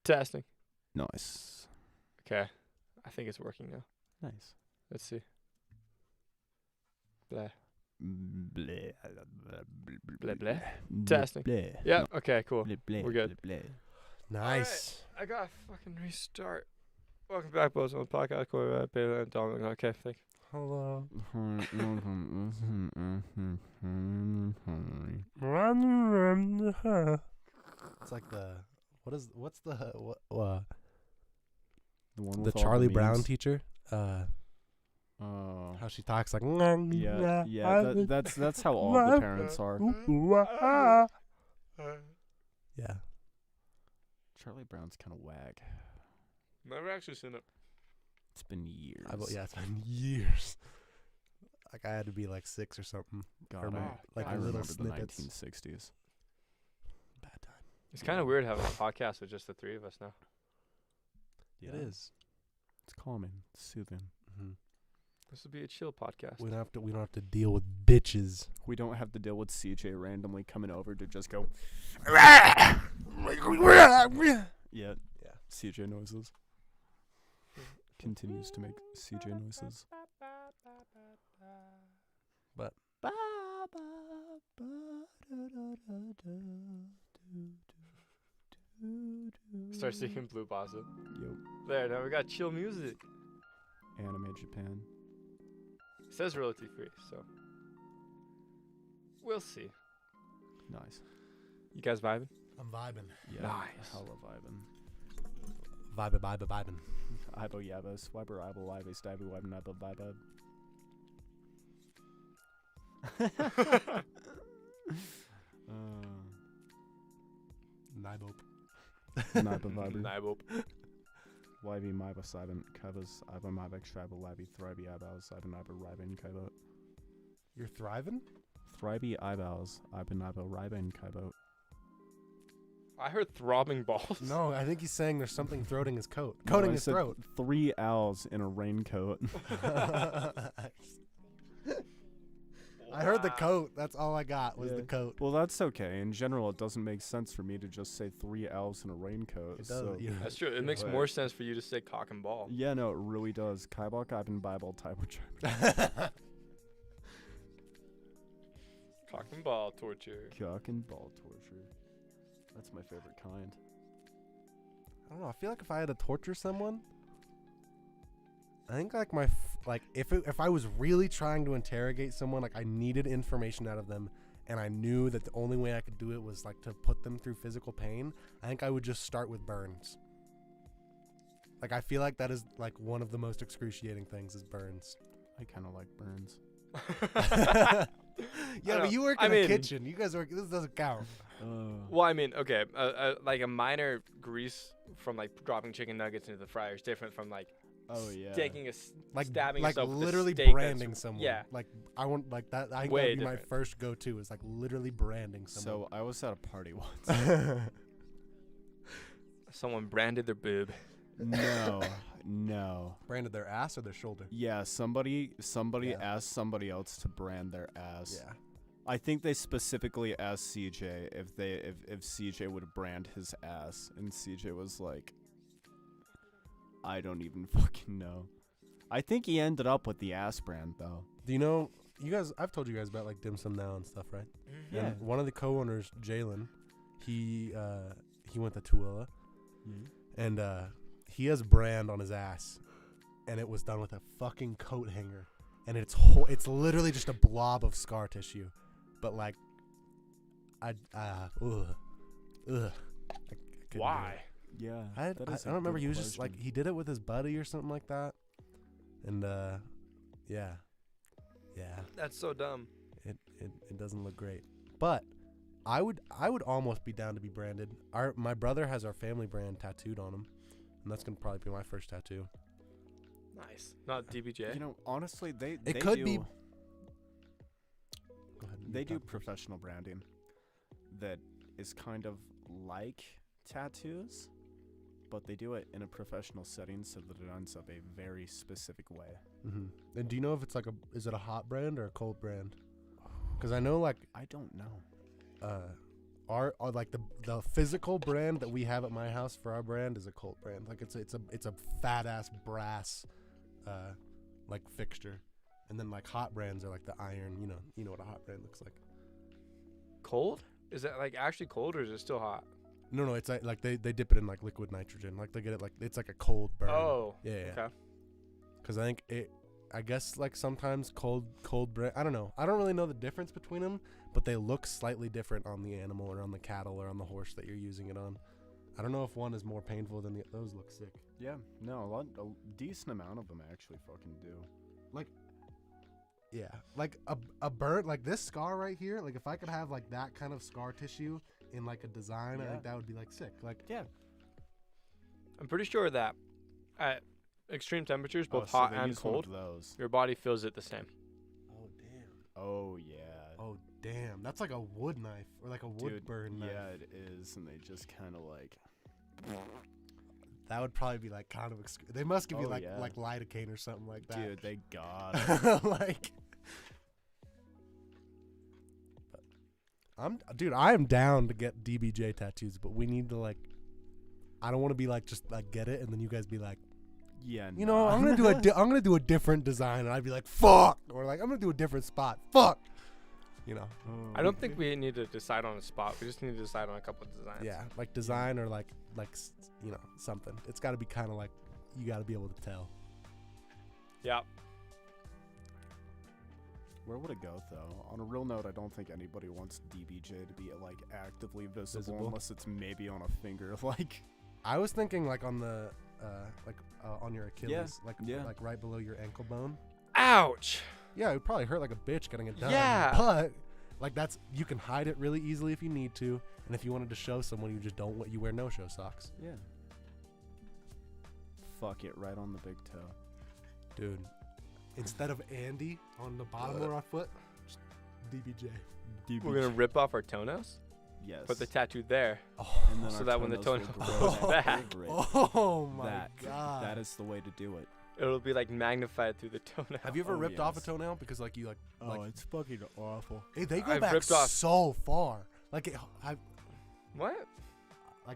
Testing. Nice. Okay. I think it's working now. Nice. Let's see. Blah. Bleh. Blah, blah. Testing. Bleh. Yeah. Okay, cool. Bleh, bleh, We're good. bleh, bleh. Nice. I gotta fucking restart. Welcome back, boys, on the podcast. Corey, Bailey, and Dominic. Okay, thank you. Hello. It's like what's the The one the with all Charlie Brown memes. teacher? Oh. How she talks like Yeah, that's how all the parents are. Yeah. Charlie Brown's kind of whack. Never actually seen it. It's been years. It's been years. Like I had to be like 6 or something. God, Or like I little remember snippets. the 1960s. Bad time. It's kind of weird having a podcast with just the three of us now. Yeah. It is. It's calming, it's soothing. Mm-hmm. This would be a chill podcast. We don't have to deal with bitches. We don't have to deal with CJ randomly coming over to just go. Yeah. CJ noises. Continues to make CJ noises. But Start singing Blue Bossa. Yo. There, now we got chill music. Anime Japan. It says royalty free, so we'll see. Nice. You guys vibing? I'm vibing. Yeah. Nice. Hella vibin'. Vibing. Ibo yabba, swiper ibo live, stabby wibin, ibo vibe. Nibop. Niba viber. Nibop. YB myba sibin, kavas, ibo mybek, shriba, libby, thriby, ibows, ibo niba, ribin, kaibo. You're thriving? Thriby, ibows, ibo niba, ribin, kaibo. I heard throbbing balls. No, I think he's saying there's something throating his coat. No, Coating I his said throat. 3 owls in a raincoat. I heard the coat. That's all I got was Yeah. the coat. Well, that's okay. In general, it doesn't make sense for me to just say 3 owls in a raincoat. It does. So. Yeah. That's true. It makes But- more sense for you to say cock and ball. Yeah, no, it really does. Kaibok, Ivan, Bible, Type Cock and ball torture. Cock and ball torture. That's my favorite kind. I don't know. I feel like if I had to torture someone, I think like if I was really trying to interrogate someone, like I needed information out of them, and I knew that the only way I could do it was like to put them through physical pain, I think I would just start with burns. Like I feel like that is like one of the most excruciating things is burns. I kind of like burns. Yeah, but you work in a kitchen. You guys work. This doesn't count. Well, I mean, okay, like a minor grease from like dropping chicken nuggets into the fryer is different from like Oh yeah. taking Like stabbing like yourself with a literally steak that's- branding someone. Yeah. Like I want like that. I think Way that'd be my different. first go-to is like literally branding someone. So I was at a party once. Someone branded their boob. No. Branded their ass or their shoulder. Yeah, somebody Yeah. asked somebody else to brand their ass. Yeah. I think they specifically asked CJ if CJ would brand his ass, and CJ was like, I don't even fucking know. I think he ended up with the ass brand though. Do you know? You guys, I've told you guys about like Dim Sum Now and stuff, right? Yeah. And one of the co-owners, Jalen, he went to Tooele, and he has brand on his ass, and it was done with a fucking coat hanger, and it's literally just a blob of scar tissue, but like, I couldn't do Why? it. Yeah. I that is a don't remember. good He was just like question. he did it with his buddy or something like that, and yeah, That's so dumb. it doesn't look great. But I would almost be down to be branded. My brother has our family brand tattooed on him, and that's gonna probably be my first tattoo. Nice. Not DBJ. You know, honestly, they could do, be- Go ahead. They do professional branding that is kind of like tattoos, but they do it in a professional setting so that it ends up a very specific way. Mm-hmm. And do you know if it's like is it a hot brand or a cold brand? Because I know like I don't know. our like the physical brand that we have at my house for our brand is a Colt brand. Like it's a fat ass brass, like fixture, and then like hot brands are like the iron. You know what a hot brand looks like. Cold? Is it like actually cold or is it still hot? No, it's like they dip it in like liquid nitrogen. Like they get it like it's like a cold burn. Oh. Yeah. Okay. Because I guess like sometimes cold brand. I don't know. I don't really know the difference between them, but they look slightly different on the animal or on the cattle or on the horse that you're using it on. I don't know if one is more painful than the. Those look sick. Yeah, no, a decent amount of them actually fucking do. Yeah, like a burn like this scar right here. Like if I could have like that kind of scar tissue in like a design, I Yeah. think that would be like sick. Like Yeah. I'm pretty sure that at extreme temperatures, both so hot they and use one of cold, those. your body feels it the same. oh damn, Oh yeah. oh damn, that's like a wood knife or like a wood Dude, burn knife. yeah, it is, and they just kind of like. That would probably be like kind of. They must give you Oh, like yeah. like lidocaine or something like that. Dude, they got it. like, I am down to get DBJ tattoos, but we need to like. I don't want to be like just like get it, and then you guys be like, Yeah, you know, I'm gonna do a different design, and I'd be like, fuck, or like I'm gonna do a different spot, fuck, you know. I don't think we need to decide on a spot. We just need to decide on a couple of designs. Yeah, like design or like you know something. It's got to be kind of like you got to be able to tell. Yeah. Where would it go though? On a real note, I don't think anybody wants DBJ to be like actively visible. Unless it's maybe on a finger. Like, I was thinking like on the on your Achilles, yeah. like right below your ankle bone. Ouch. Yeah, it would probably hurt like a bitch getting it done. Yeah. But like you can hide it really easily if you need to, and if you wanted to show someone, you just don't. You wear no-show socks, yeah. Fuck it, right on the big toe. dude. Instead of Andy on the bottom of our foot, just DBJ. We're gonna rip off our toenails. Yes. Put the tattoo there. Oh, And then So our that when the toenails will toenail grow goes back. over it. oh my that, god. That is the way to do it. It'll be like magnified through the toenail. Have you ever Oh, ripped off a yes. toenail because like you like It's fucking awful. they go I've back ripped off- so far. Like What?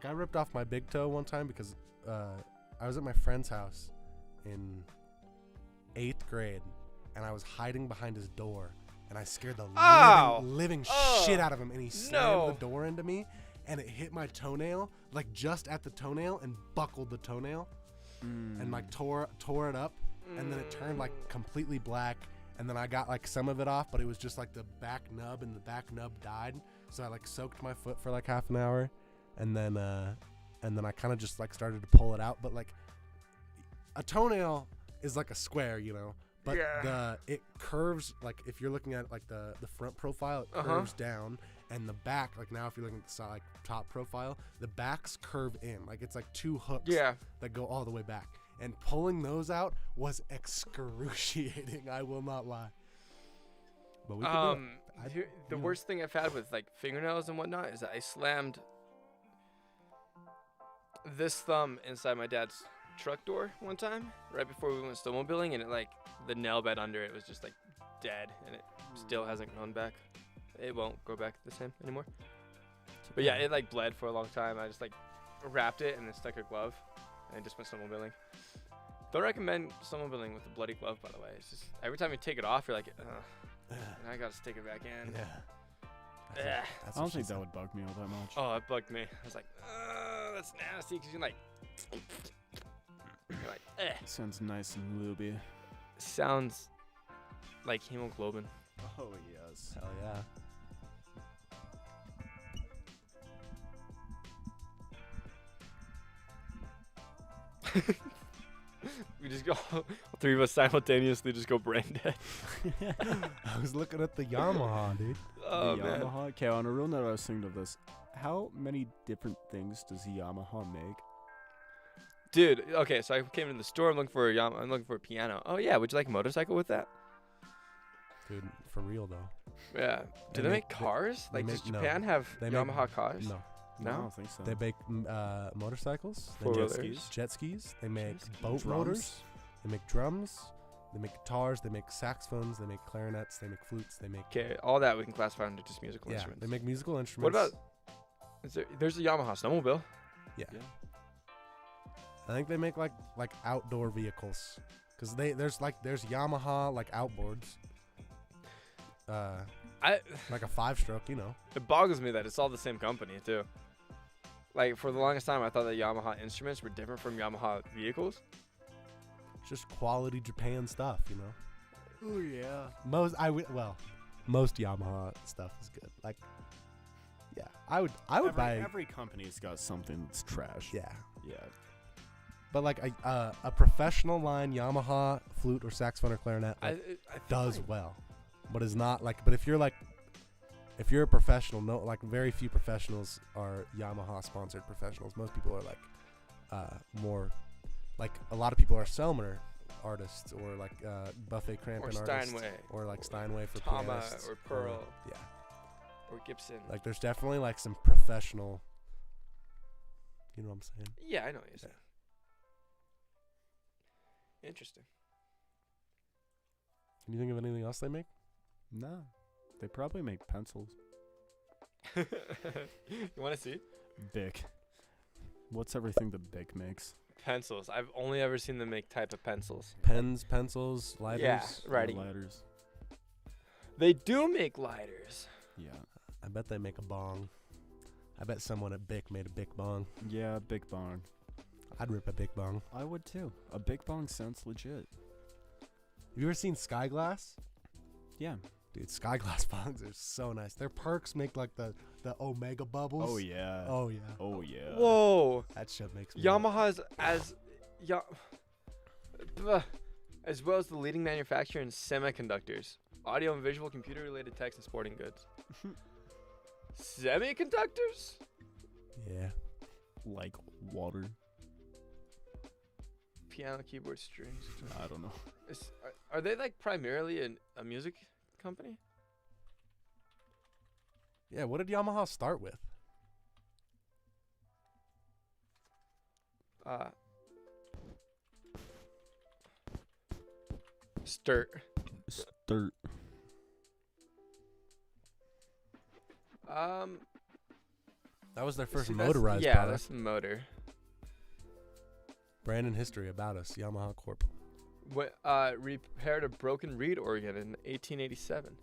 I ripped off my big toe one time because I was at my friend's house in 8th grade, and I was hiding behind his door, and I scared the Ow! living Oh, shit out of him, and he slammed no. the door into me, and it hit my toenail, like just at the toenail, and buckled the toenail, and like tore it up, and then it turned like completely black, and then I got like some of it off, but it was just like the back nub, and the back nub died, so I like soaked my foot for like half an hour, and then I kind of just like started to pull it out, but like a toenail is like a square, you know, but Yeah. it curves, like if you're looking at like the front profile, it curves down, and the back, like now if you're looking at the side, like top profile, the backs curve in, like it's like two hooks Yeah. that go all the way back, and pulling those out was excruciating. I will not lie. But we could do it. The yeah. worst thing I've had with like fingernails and whatnot is that I slammed this thumb inside my dad's truck door one time right before we went snowmobiling, and it like the nail bed under it was just like dead, and it still hasn't grown back. It won't grow back the same anymore. But yeah, it like bled for a long time. I just like wrapped it and then stuck a glove, and I just went snowmobiling. Don't recommend snowmobiling with a bloody glove, by the way. It's just every time you take it off, you're like, ugh, I gotta stick it back in. Yeah. Ugh. That's I don't what she think said. that would bug me all that much. Oh, it bugged me. I was like, that's nasty, because you're like, Sounds nice and looby. sounds like hemoglobin. Oh yes. Hell yeah. We just go, all three of us simultaneously just go brain dead. I was looking at the Yamaha, dude. Oh, the man. Yamaha. Okay, on a real note, I was thinking of this. How many different things does Yamaha make? Dude, okay, so I came into the store. I'm looking for a piano. Oh, yeah. Would you like a motorcycle with that? Dude, for real though. Yeah. Do They they make- make cars? they Like, does make- no. Japan have They make- Yamaha cars? No. I No? don't think so. They make motorcycles. They Four-wheelers. make jet skis. They make Jet skis. boat Drums. motors. They make drums. They make guitars. They make saxophones. They make clarinets. They make flutes. They make Okay, all that we can classify under just musical yeah. instruments. They make musical instruments. What about There's a Yamaha snowmobile. Yeah. I think they make like outdoor vehicles, cause there's Yamaha like outboards. Like a 5-stroke, you know. It boggles me that it's all the same company too. Like for the longest time, I thought that Yamaha instruments were different from Yamaha vehicles. It's just quality Japan stuff, you know. Oh yeah. Most Yamaha stuff is good. Like, yeah, I would buy. Every company's got something that's trash. Yeah, Yeah. but like a professional line Yamaha flute or saxophone or clarinet I does like, well, but is not like. But if you're a professional, no, like very few professionals are Yamaha sponsored professionals. Most people are like more like a lot of people are Selmer artists or like Buffet Crampton or artists Steinway or like Steinway for Tama pianists or Pearl. yeah, or Gibson. like there's definitely like some professional. You know what I'm saying? Yeah, I know what you're saying. Interesting. Can you think of anything else they make? No. They probably make pencils. You want to see? Bic. What's everything that Bic makes? Pencils. I've only ever seen them make type of pencils. Pens, pencils, lighters. Yeah, writing. Lighters. They do make lighters. Yeah. I bet they make a bong. I bet someone at Bic made a Bic bong. Yeah, Big Bong. I'd rip a Bic bong. I would too. A Big Bong sounds legit. Have you ever seen Skyglass? Yeah. Dude, Skyglass bongs are so nice. Their perks make like the Omega bubbles. Oh yeah. Oh yeah. Oh yeah. Whoa. That shit makes me Yamaha's as as well as the leading manufacturer in semiconductors, audio and visual, computer-related tech, and sporting goods. Semiconductors? Yeah. Like water. Piano, keyboard, strings. I don't know. Are they like primarily a music company? Yeah, what did Yamaha start with? Sturt. Sturt. That was their first see, that's- motorized Yeah, product. that's the motor. Brand and history about us, Yamaha Corp. Repaired a broken reed organ in 1887.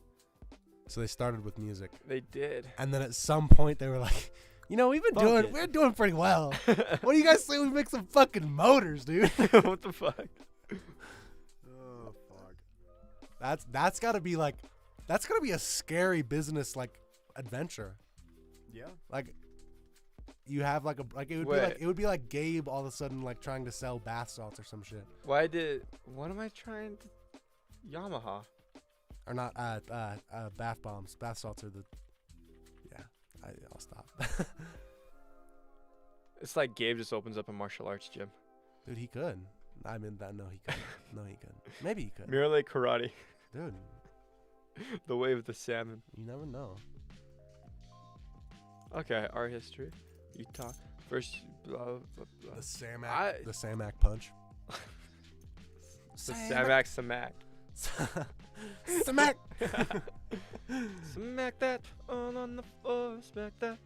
So they started with music. They did. And then at some point they were like, you know, Fuck it. we're doing pretty well. What do you guys say we make some fucking motors, dude? What the fuck? Oh fuck. That's gotta be a scary business like adventure. Yeah. Like you have like it would be like Gabe all of a sudden like trying to sell bath salts or some shit. What am I trying to Yamaha? Or not bath bombs. Bath salts are the I'll stop. It's like Gabe just opens up a martial arts gym. Dude, he could. I mean that no he couldn't. No he couldn't. Maybe he could. Mirror Lake Karate. Dude, The way of the salmon. you never know. Okay, art history. You talk first. Blah, blah, blah. The Samac punch. The Samac Smack. Smack. Smack that all on the floor. Smack that.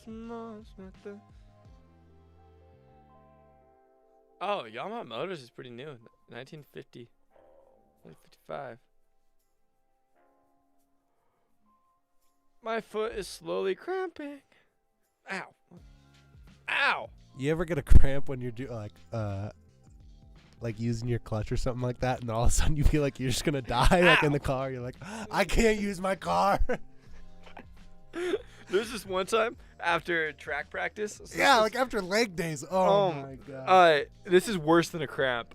Smack that. Oh, Yamaha Motors is pretty new. 1950. 1955. My foot is slowly cramping. Ow. Ow. You ever get a cramp when you're like using your clutch or something like that, and all of a sudden you feel like you're just gonna die, like in the car? You're like, I can't use my car. There's this one time after track practice. Yeah, like after leg days. Oh my god. This is worse than a cramp.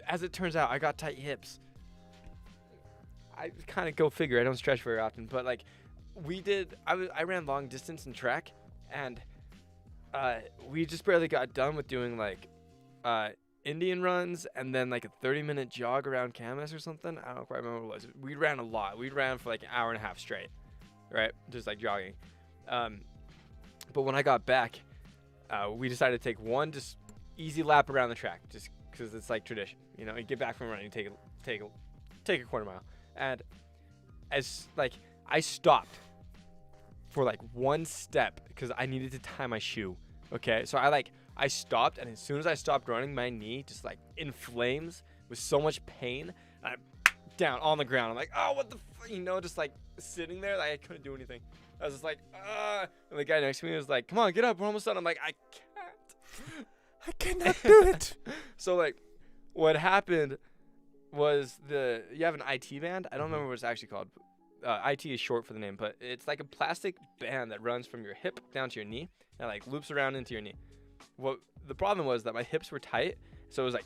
As it turns out, I got tight hips. I kind of go figure. I don't stretch very often, but like I ran long distance in track, and we just barely got done with doing like Indian runs and then like a 30-minute jog around Camas or something. I don't quite remember what it was. We ran a lot. We ran for like an hour and a half straight, right? Just like jogging. But when I got back, we decided to take one just easy lap around the track, just because it's like tradition. You know, you get back from running, take a quarter mile, and as like I stopped for like one step because I needed to tie my shoe. Okay, so I stopped, and as soon as I stopped running, my knee just like in flames with so much pain. And I'm down on the ground. I'm like, oh, what the just like sitting there, like I couldn't do anything. I was just like, and the guy next to me was like, come on, get up, we're almost done. I'm like, I can't. I cannot do it. So like, what happened was you have an IT band. I don't remember what it's actually called. IT is short for the name, but it's like a plastic band that runs from your hip down to your knee and like loops around into your knee. What the problem was that my hips were tight, so it was like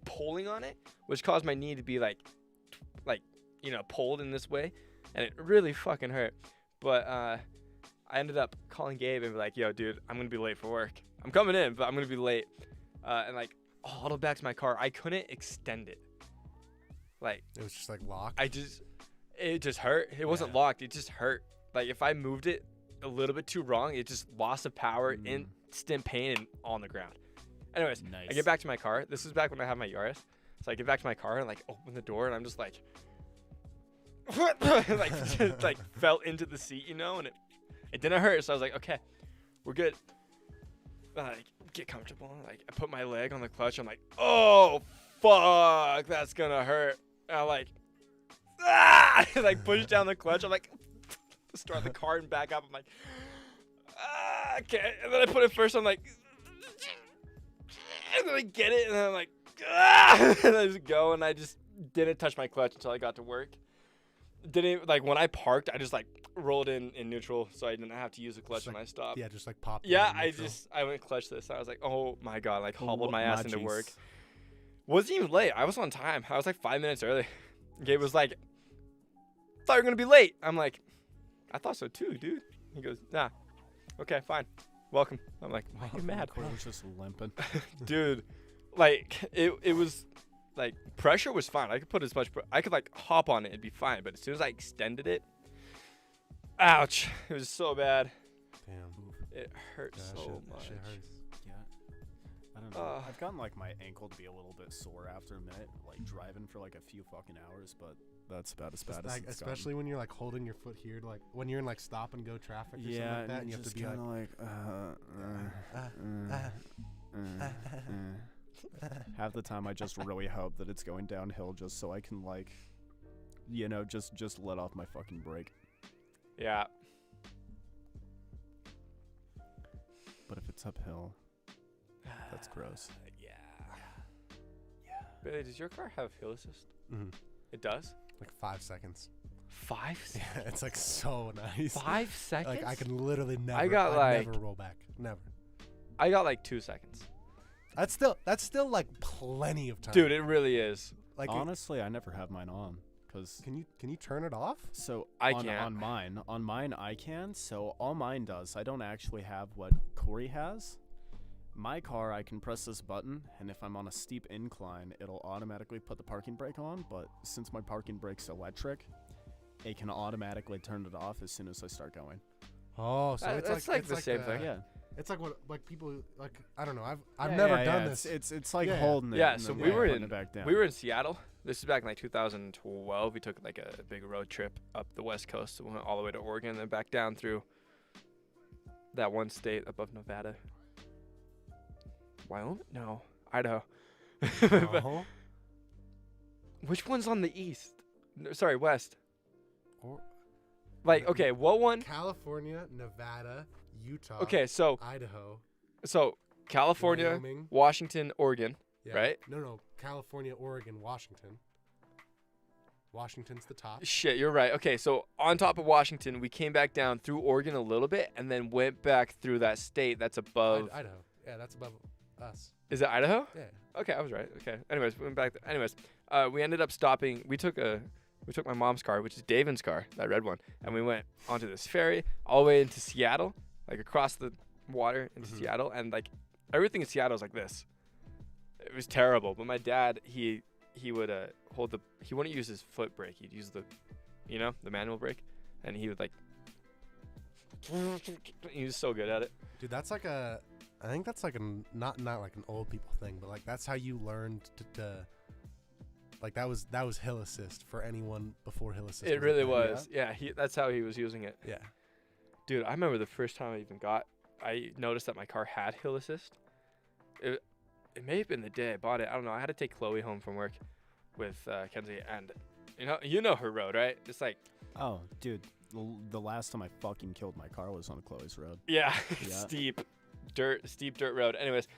pulling on it, which caused my knee to be like pulled in this way, and it really fucking hurt. But I ended up calling Gabe and be like, yo, dude, I'm gonna be late for work. I'm coming in, but I'm gonna be late. And like huddled back to my car. I couldn't extend it. Like It was just like locked. It just hurt. It wasn't locked. It just hurt. Like if I moved it a little bit too wrong, it just lost of power, instant pain, and on the ground. Anyways, Nice. I get back to my car. This is back when I had my Yaris. So I get back to my car and like open the door, and I'm just like, just like fell into the seat, and it didn't hurt. So I was like, okay, we're good. Like get comfortable. Like I put my leg on the clutch. I'm like, oh fuck, that's gonna hurt. And I like like push down the clutch. I'm like, start the car and back up. I'm like, okay. And then I put it first. I'm like, and then I get it, and then I'm like, and I just go, and I just didn't touch my clutch until I got to work. Didn't like when I parked, I just like rolled in neutral, so I didn't have to use the clutch when I stopped. Yeah, just like popped. Yeah, I went clutchless. I was like, oh my god, like hobbled my ass into work. Wasn't even late. I was on time. I was like 5 minutes early. Gabe was like, thought you were gonna be late. I'm like, I thought so too, dude. He goes, nah. Okay, fine. Welcome. I'm like, why are you mad? I was just limping. Dude, like it was like pressure was fine. I could put as much I could like hop on it, it'd be fine. But as soon as I extended it, ouch. It was so bad. Damn. It hurt so much. Shit hurts. Yeah. I don't know. I've gotten like my ankle to be a little bit sore after a minute, like driving for like a few fucking hours, but that's about as bad as Like, it's especially when you're like holding your foot here, like when you're in like stop and go traffic or something yeah, like that, and you have to be like, half the time I just really hope that it's going downhill just so I can like, just let off my fucking brake. Yeah. But if it's uphill, that's gross. Yeah. Billy, does your car have hill assist? Mhm. It does? like 5 seconds. 5 seconds? Yeah, it's like so nice. 5 seconds? Like I can literally never. I'd never roll back. Never. I got like 2 seconds. That's still like plenty of time. Dude, it really is. like Honestly, I never have mine on, cause can you turn it off? so I on, can't. on mine I can. So all mine does, I don't actually have what Corey has. My car, I can press this button, and if I'm on a steep incline, it'll automatically put the parking brake on. But since my parking brake's electric, it can automatically turn it off as soon as I start going. Oh, so That's like the same thing. Yeah. It's like what like people like I don't know. I've Yeah, never yeah, done yeah. this. It's like Yeah. holding it. Yeah, and so then we were putting in it back down. we were in Seattle. This is back in like 2012. We took like a big road trip up the West Coast. We went all the way to Oregon and then back down through that one state above Nevada. Wyoming? No, Idaho. Uh-huh. Which one's on the east? No, sorry, west. Or- Like, okay, what one? California, Nevada, Utah, Okay, so Idaho, California, Wyoming. Washington, Oregon. Yeah. Right? No, California, Oregon, Washington. Washington's the top. Shit, you're right. Okay, so on top of Washington, we came back down through Oregon a little bit and then went back through that state that's above. Idaho. Yeah, that's above us. Is it Idaho? Yeah. Okay, I was right. Okay. Anyways, we went back. Anyways, we ended up stopping. We took my mom's car, which is Davin's car, that red one, and we went onto this ferry all the way into Seattle, like across the water into Mhm. Seattle, and like everything in Seattle is like this. It was terrible. But my dad, he would he wouldn't use his foot brake. He'd use the manual brake, and he would like. He was so good at it. Dude, that's like I think that's like not like an old people thing, but like that's how you learned to like that was hill assist for anyone before hill assist. It was a really thing. was. Yeah, that's how he was using it. Yeah. Dude, I remember the first time I noticed that my car had hill assist. It may have been the day I bought it. I don't know. I had to take Chloe home from work with Kenzie, and you know her road, right? It's like, Oh, dude, the last time I fucking killed my car was on Chloe's road. yeah, Yeah. steep dirt road. Anyways,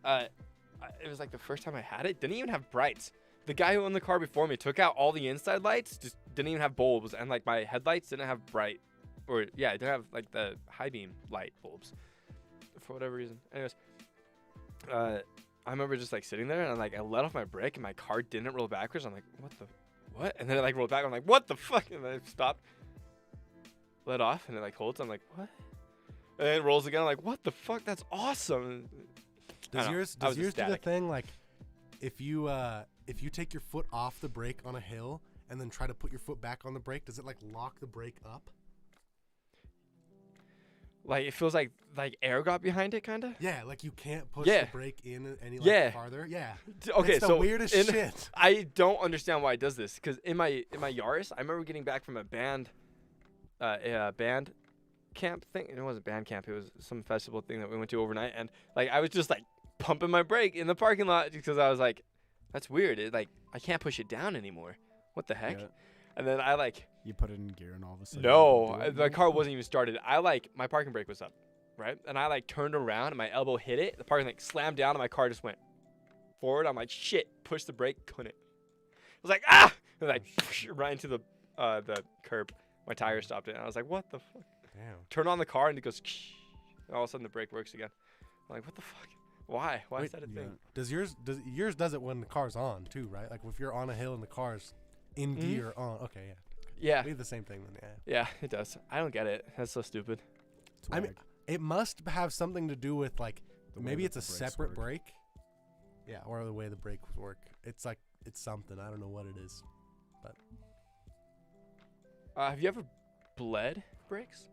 it was like the first time I had it. Didn't even have brights. The guy who owned the car before me took out all the inside lights, just didn't even have bulbs, and like my headlights didn't have bright, or yeah, it didn't have like the high beam light bulbs, for whatever reason. Anyways, I remember just like sitting there and like I let off my brake and my car didn't roll backwards. I'm like, what? And then it like rolled back. I'm like, what the fuck? And then I stopped, let off, and it like holds. I'm like, what? And then it rolls again. I'm like, what the fuck? That's awesome. I Does don't know. yours I was do the ecstatic. thing like if you take your foot off the brake on a hill and then try to put your foot back on the brake, does it like lock the brake up? Like it feels like air got behind it, kind of. Yeah, like you can't push Yeah. the brake in any like Yeah. farther. Yeah. Okay, it's the so weirdest in- shit. I don't understand why it does this. Cause in my Yaris, I remember getting back from a band camp thing. It wasn't band camp. It was some festival thing that we went to overnight, and like I was just like pumping my brake in the parking lot because I was like, that's weird. It like I can't push it down anymore. What the heck? Yeah. And then I like You put it in gear and all of a sudden. no, you can do the it. car wasn't even started. I like my parking brake was up, right? And I like turned around and my elbow hit it. The parking like slammed down and my car just went forward. I'm like, shit, push the brake, couldn't. I was like, ah, and like right into the curb. My tire stopped it, and I was like, what the fuck? Damn. Turn on the car and it goes, and all of a sudden the brake works again. I'm like, what the fuck? Why? Why is Wait, that a Yeah. thing? Does yours does it when the car's on too, right? Like if you're on a hill and the car's in Mhm. gear on. Okay, yeah. Yeah, We have the same thing then. Yeah. yeah, it does. I don't get it. That's so stupid. It's I mean, whack. it must have something to do with like The way maybe that it's a the brakes separate work. brake. Yeah, or the way the brakes work. It's like it's something. I don't know what it is. Have you ever bled brakes?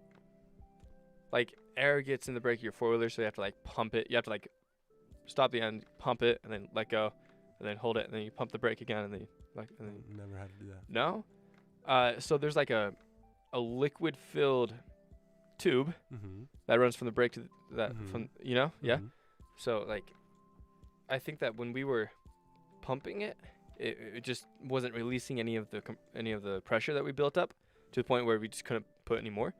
Like air gets in the brake of your four wheeler, so you have to like pump it. You have to like stop the end, pump it, and then let go, and then hold it, and then you pump the brake again, and then and then Never had to do that. no. So there's like a liquid filled tube Mm-hmm. that runs from the brake to that Mhm. from yeah. So like, I think that when we were pumping it, it just wasn't releasing any of the pressure that we built up to the point where we just couldn't put any more.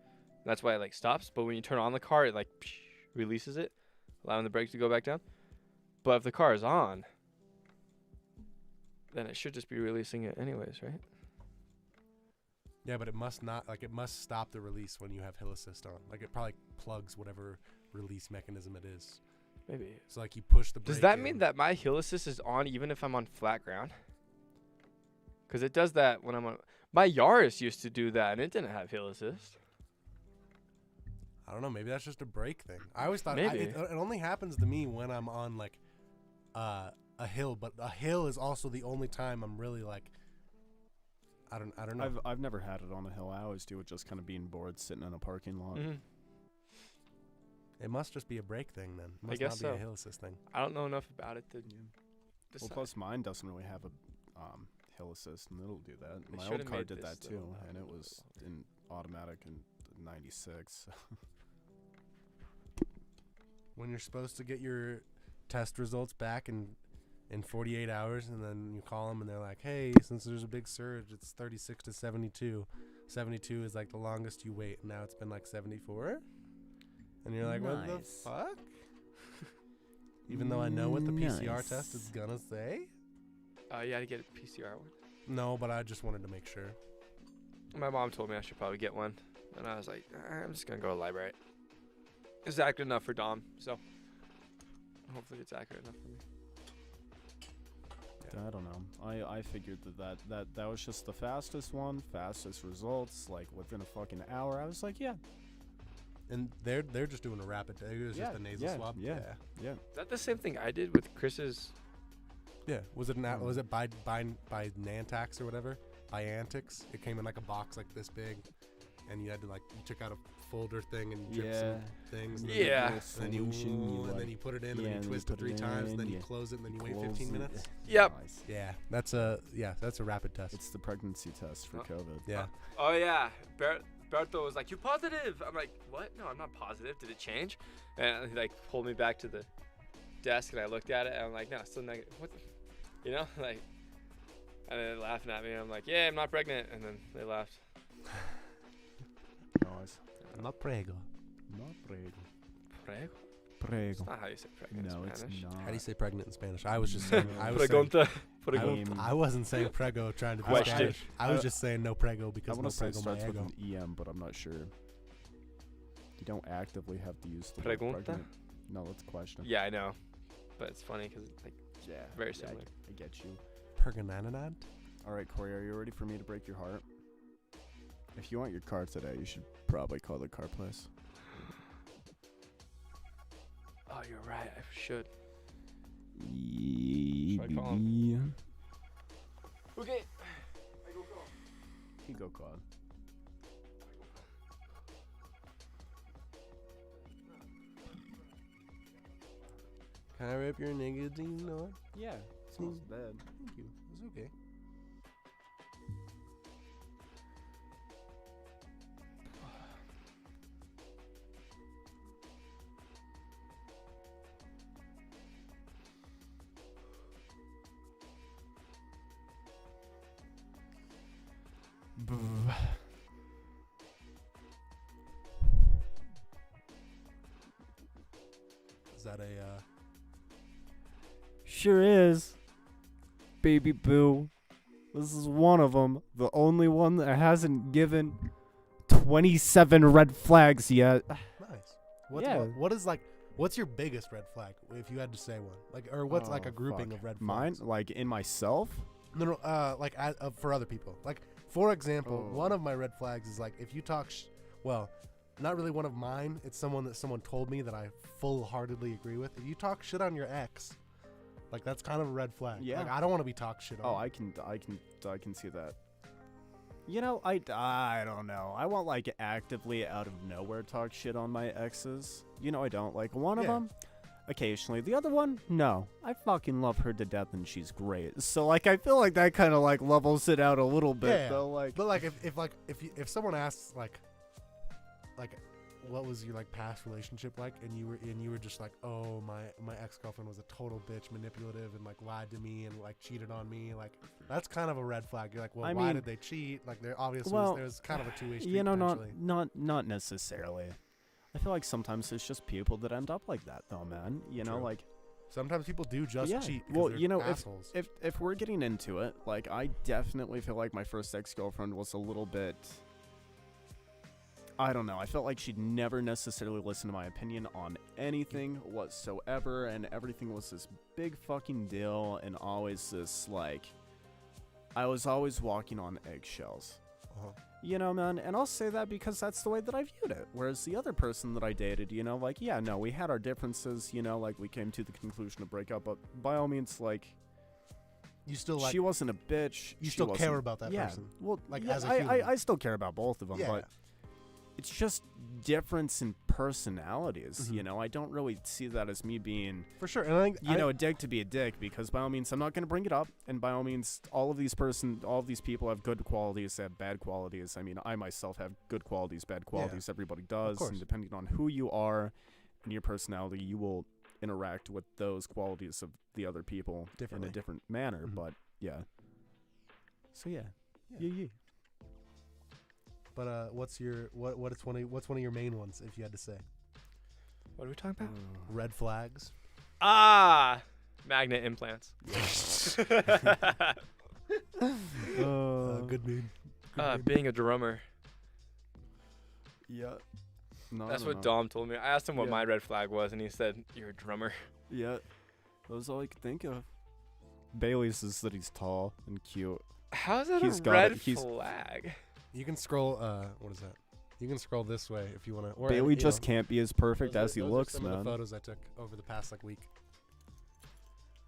That's why it like stops. But when you turn on the car, it like releases it, allowing the brake to go back down. But if the car is on, then it should just be releasing it anyways, right? Yeah, but it must not like it must stop the release when you have hill assist on. Like it probably plugs whatever release mechanism it is. Maybe. So like you push the brake. Does that in. mean that my hill assist is on even if I'm on flat ground? Because it does that when I'm on. My Yaris used to do that, and it didn't have hill assist. I don't know. Maybe that's just a brake thing. I always thought Maybe. it only happens to me when I'm on like a hill, but a hill is also the only time I'm really like. I don't know. I've never had it on a hill. I always do it just kind of being bored, sitting in a parking lot. Mm-hmm. It must just be a brake thing then. It I must guess not so. be a hill assist thing. I don't know enough about it to Well, decide. plus mine doesn't really have a hill assist, and it'll do that. They My should've old car made did this that too, little and it was in automatic in '96. When you're supposed to get your test results back in 48 hours, and then you call them and they're like, hey, since there's a big surge, it's 36 to 72. 72 is like the longest you wait. Now it's been like 74. And you're like, what the Nice. fuck? Even though I know what the PCR Nice. test is gonna say. You had to get a PCR one. No, but I just wanted to make sure. My mom told me I should probably get one, and I was like, I'm just gonna go to the library. It's accurate enough for Dom, so hopefully it's accurate enough for me. I don't know. I figured that was just the fastest one, fastest results, like within a fucking hour. I was like, yeah, And they're just doing a rapid. It was just a nasal swab. yeah. Is that the same thing I did with Chris's? Yeah. Was it was it by Nantax or whatever? By Antix. It came in like a box like this big, and you had to like you took out a folder thing and dripped some things. And Yeah. Then you and then you put it in, and then you twist it 3 times, and then you close it, and then you wait 15 minutes. Yep. Nice. Yeah, that's a rapid test. It's the pregnancy test for Oh. COVID. Yeah. Oh yeah, Barrett. Berto was like, "You positive?" I'm like, "What? No, I'm not positive. Did it change?" And he like pulled me back to the desk, and I looked at it, and I'm like, "No, it's still negative." What? You know, like, and they're laughing at me. And I'm like, "Yeah, I'm not pregnant." And then they laughed. Nice. Not prego. Not prego. Prego? Prego. That's not how you say pregnant No, in it's Spanish. not. How do you say pregnant in Spanish? I was just saying. I was saying, Pregunta. I Pregunta. mean, I wasn't saying prego trying to be Question. Spanish. I was just saying no prego I because want no to say it prego starts my with ego. an EM, but I'm not sure. You don't actively have to use the word Pregunta? pregnant. No, that's a question. Yeah, I know, but it's funny because like Yeah. very yeah, similar. I get you. Perganananad? All right, Corey, are you ready for me to break your heart? If you want your car today, you should probably call the car place. Oh, you're right. I should. Should I call Okay. You go call. Can I rip your nicotine on? Yeah, it smells bad. Thank you. It's okay. Is that a Sure is. Baby boo. This is one of them. The only one that hasn't given 27 red flags yet. nice? What's, Yeah. what is like? What's your biggest red flag if you had to say one? Like, or what's like a grouping of red Mine? flags? Like in myself? No. Like for other people. Like, for example, Oh. one of my red flags is like if you talk. Well, not really one of mine. It's someone that someone told me that I full-heartedly agree with. If you talk shit on your ex, like that's kind of a red flag. Yeah. Like I don't want to be talked shit on. Oh, I can see that. You know, I don't know. I won't like actively out of nowhere talk shit on my exes. You know, I don't. Like one of Yeah. them, occasionally. The other one, no. I fucking love her to death and she's great. So like, I feel like that kind of like levels it out a little bit Yeah. though. Like, But like if someone asks like what was your like past relationship like, and you were just like, oh, my ex-girlfriend was a total bitch, manipulative, and like lied to me and like cheated on me, like that's kind of a red flag. You're like, well, I why mean- did they cheat? Like there obviously Well, there's kind of a two-way street. you know, potentially. not necessarily. I feel like sometimes it's just people that end up like that though, man. You know, True. like Sometimes people do just Yeah. cheat. Well, Because you know, they're assholes. if we're getting into it, like I definitely feel like my first ex-girlfriend was a little bit, I don't know. I felt like she'd never necessarily listen to my opinion on anything whatsoever, and everything was this big fucking deal, and always this like, I was always walking on eggshells. Uh-huh. You know, man, and I'll say that because that's the way that I viewed it. Whereas the other person that I dated, you know, like, yeah, no, we had our differences, you know, like we came to the conclusion to break up, but by all means, like, You still like she wasn't a bitch. you she still care wasn't- about that yeah, person. Well, like, yeah, as a I human. still care about both of them, Yeah. but it's just difference in personalities. Mhm. You know, I don't really see that as me being, For sure. And I think you know, a dick to be a dick, because by all means, I'm not going to bring it up. And by all means, all of these people have good qualities, they have bad qualities. I mean, I myself have good qualities, bad qualities. Everybody does. course. And depending on who you are and your personality, you will interact with those qualities of the other people in Differently. a different manner. Mhm. But yeah. So yeah. Yeah. Yeah. But what's one of your main ones if you had to say? What are we talking about? Red flags. Ah, magnet implants. Good name. Good name. Being a drummer. Yeah. No, That's no, what no. Dom told me. I asked him what Yeah. my red flag was, and he said, "You're a drummer." Yeah. That was all I could think of. Bailey's is that he's tall and cute. How is that He's a got red it. He's- flag? You can scroll. What is that? You can scroll this way if you want to. Bailey just can't be as perfect as he looks, some of man. the photos I took over the past like week.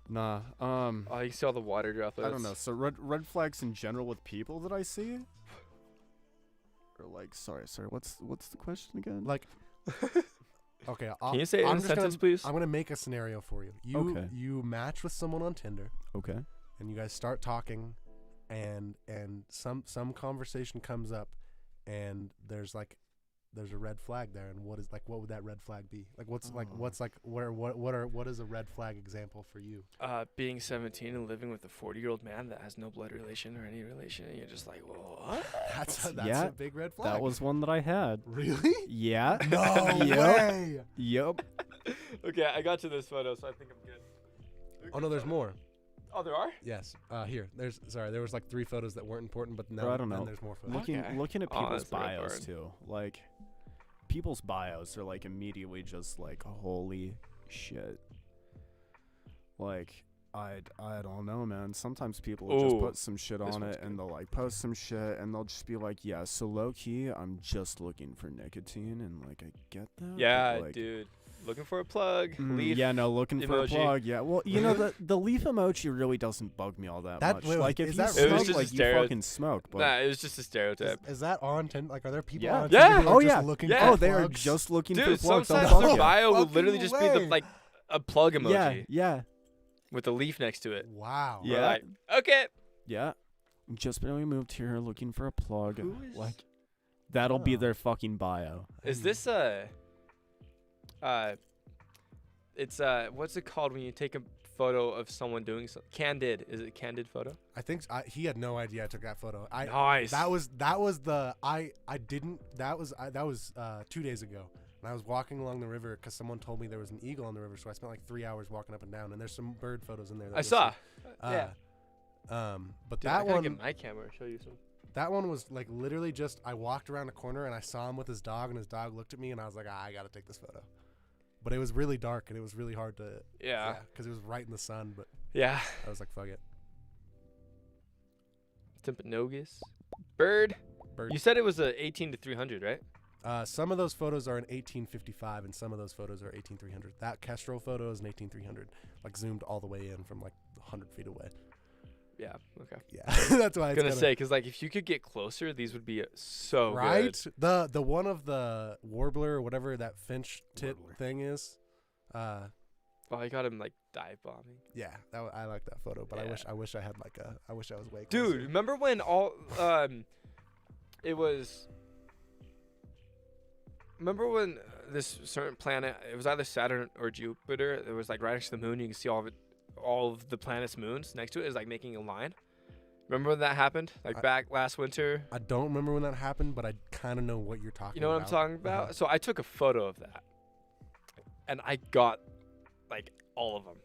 Nah. Oh, you see all the water droplets. I don't know. So red flags in general with people that I see, or like, sorry. What's the question again? Like, okay. Can you say it in I'm a just sentence, gonna, please? I'm gonna make a scenario for you. Okay. You match with someone on Tinder, Okay. and you guys start talking, and some conversation comes up, and there's a red flag there, and what would that red flag be? Like what is a red flag example for you? Being 17 and living with a 40-year-old man that has no blood relation or any relation, and you're just like, what? That's Yeah, a big red flag. That was one that I had. really Yeah. no Yep. way. Yep. Okay, I got to this photo, so I think I'm good. Oh no, there's more. Oh, there are? Yes. Here. There was like 3 photos that weren't important, but now Bro, I don't know. there's more photos. Okay. Looking at Oh, people's that's the red bios card. too. Like people's bios are like immediately just like holy shit. Like I don't know, man. Sometimes people will just Ooh, put some shit this on one's it and good. they'll like post some shit and they'll just be like, yeah, so low key, I'm just looking for nicotine, and like I get that. but, Yeah, like, dude. Looking for a plug. mm, Leaf. yeah, no, looking for a emoji. plug. Yeah, well, you know the leaf emoji really doesn't bug me all that That- much. wait, like if is you that It was smoke, just a like you stereo- fucking smoke. But Nah, it was just a stereotype. Is that on Tinder? Like, are there people Yeah. on Yeah. Tinder who are Oh, just yeah. looking Yeah. for oh, they are plugs? just looking Dude, for plugs. sometimes They'll their fuck you. bio will Fucking literally just be way. like a plug emoji Yeah, yeah, with a leaf next to it. Wow. We're Yeah. like, okay. yeah. Just barely moved here, looking for a plug. Who is- Like, that'll be Oh. their fucking bio. Is this it's what's it called when you take a photo of someone doing something? Candid. Is it candid photo? I think he had no idea I took that photo. Nice. That was the I didn't that was 2 days ago. And I was walking along the river because someone told me there was an eagle on the river, so I spent like 3 hours walking up and down. And there's some bird photos in there. That I you'll saw. see. Yeah. But Dude, that I gotta one, get my camera and show you some. that one was like literally just I walked around a corner and I saw him with his dog, and his dog looked at me, and I was like, I gotta take this photo. But it was really dark and it was really hard to Yeah. because it was right in the sun. But Yeah. I was like, fuck it. Timpanogos. Bird. Bird. You said it was a 18 to 300, right? Some of those photos are in 1855, and some of those photos are 18300. That Kestrel photo is an 18300, like zoomed all the way in from like 100 feet away. Yeah. Okay. Yeah, that's why I was it's gonna kinda- say, because like if you could get closer, these would be so right. good. The one of the warbler or whatever that finch tit Warbler. thing is. Oh, I got him like dive bombing. Yeah, I like that photo, but Yeah. I wish I had like I wish I was way Dude, closer. remember when all it was remember when this certain planet, it was either Saturn or Jupiter, it was like right next to the moon, you can see all of the planet's moons next to it is like making a line. Remember when that happened? Like back last winter? I don't remember when that happened, but I kind of know what you're talking about. You know what I'm talking about? Uh-huh. So I took a photo of that. And I got like all of them.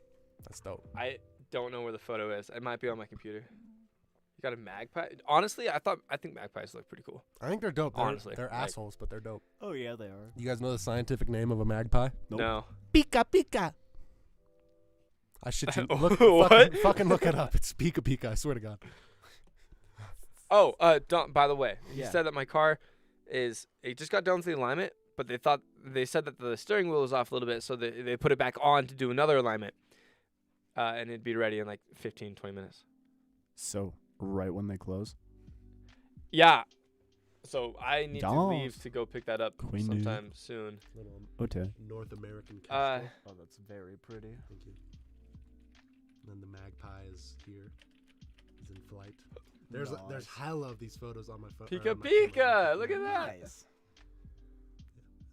That's dope. I don't know where the photo is. It might be on my computer. You got a magpie? Honestly, I think magpies look pretty cool. I think they're dope. They're, Honestly, they're like- assholes, but they're dope. Oh yeah, they are. You guys know the scientific name of a magpie? Nope. No. Pika pika. I shit you. Look, What? fucking look it up. It's Pika Pika. I swear to God. Oh, by the way, he Yeah. said that my car it just got done with the alignment, but they said that the steering wheel was off a little bit, so they put it back on to do another alignment. And it'd be ready in like 15, 20 minutes. So right when they close. Yeah. So I need to Yes. leave to go pick that up Queen sometime soon. Little Okay. North American Uh, kestrel. Oh, that's very pretty. Thank you. And then the magpie is here. Is in flight. There's Nice. hella of these photos on my phone. Pika Pika! Look at that. Nice.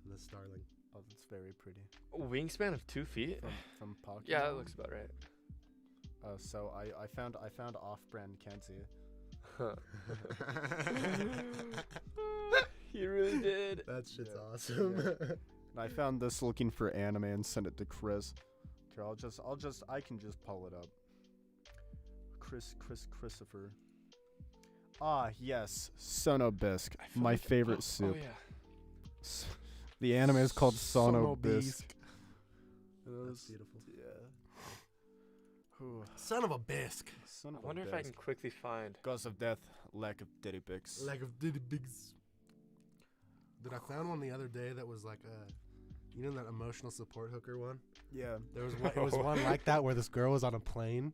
And the starling. Oh, that's very pretty. Wingspan of 2 feet? From Pokemon. Yeah, that looks about right. So I found off-brand Kenzie. He really did. That shit's Yeah. awesome. And I found this looking for anime and sent it to Chris. Okay, I can just pull it up. Christopher. Ah, yes, Sonobisc, I feel my like- favorite soup. Oh yeah. The anime is called Sonobisc. Sonobisc. It That's beautiful. Yeah. Whew. Son of a bisque. Son I of a wonder if I can bisc. quickly find. Cause of death, lack of titty pics. Like of diddy bigs. Dude, I found one the other day that was like you know that emotional support hooker one? Yeah. There was one, it was one like that where this girl was on a plane,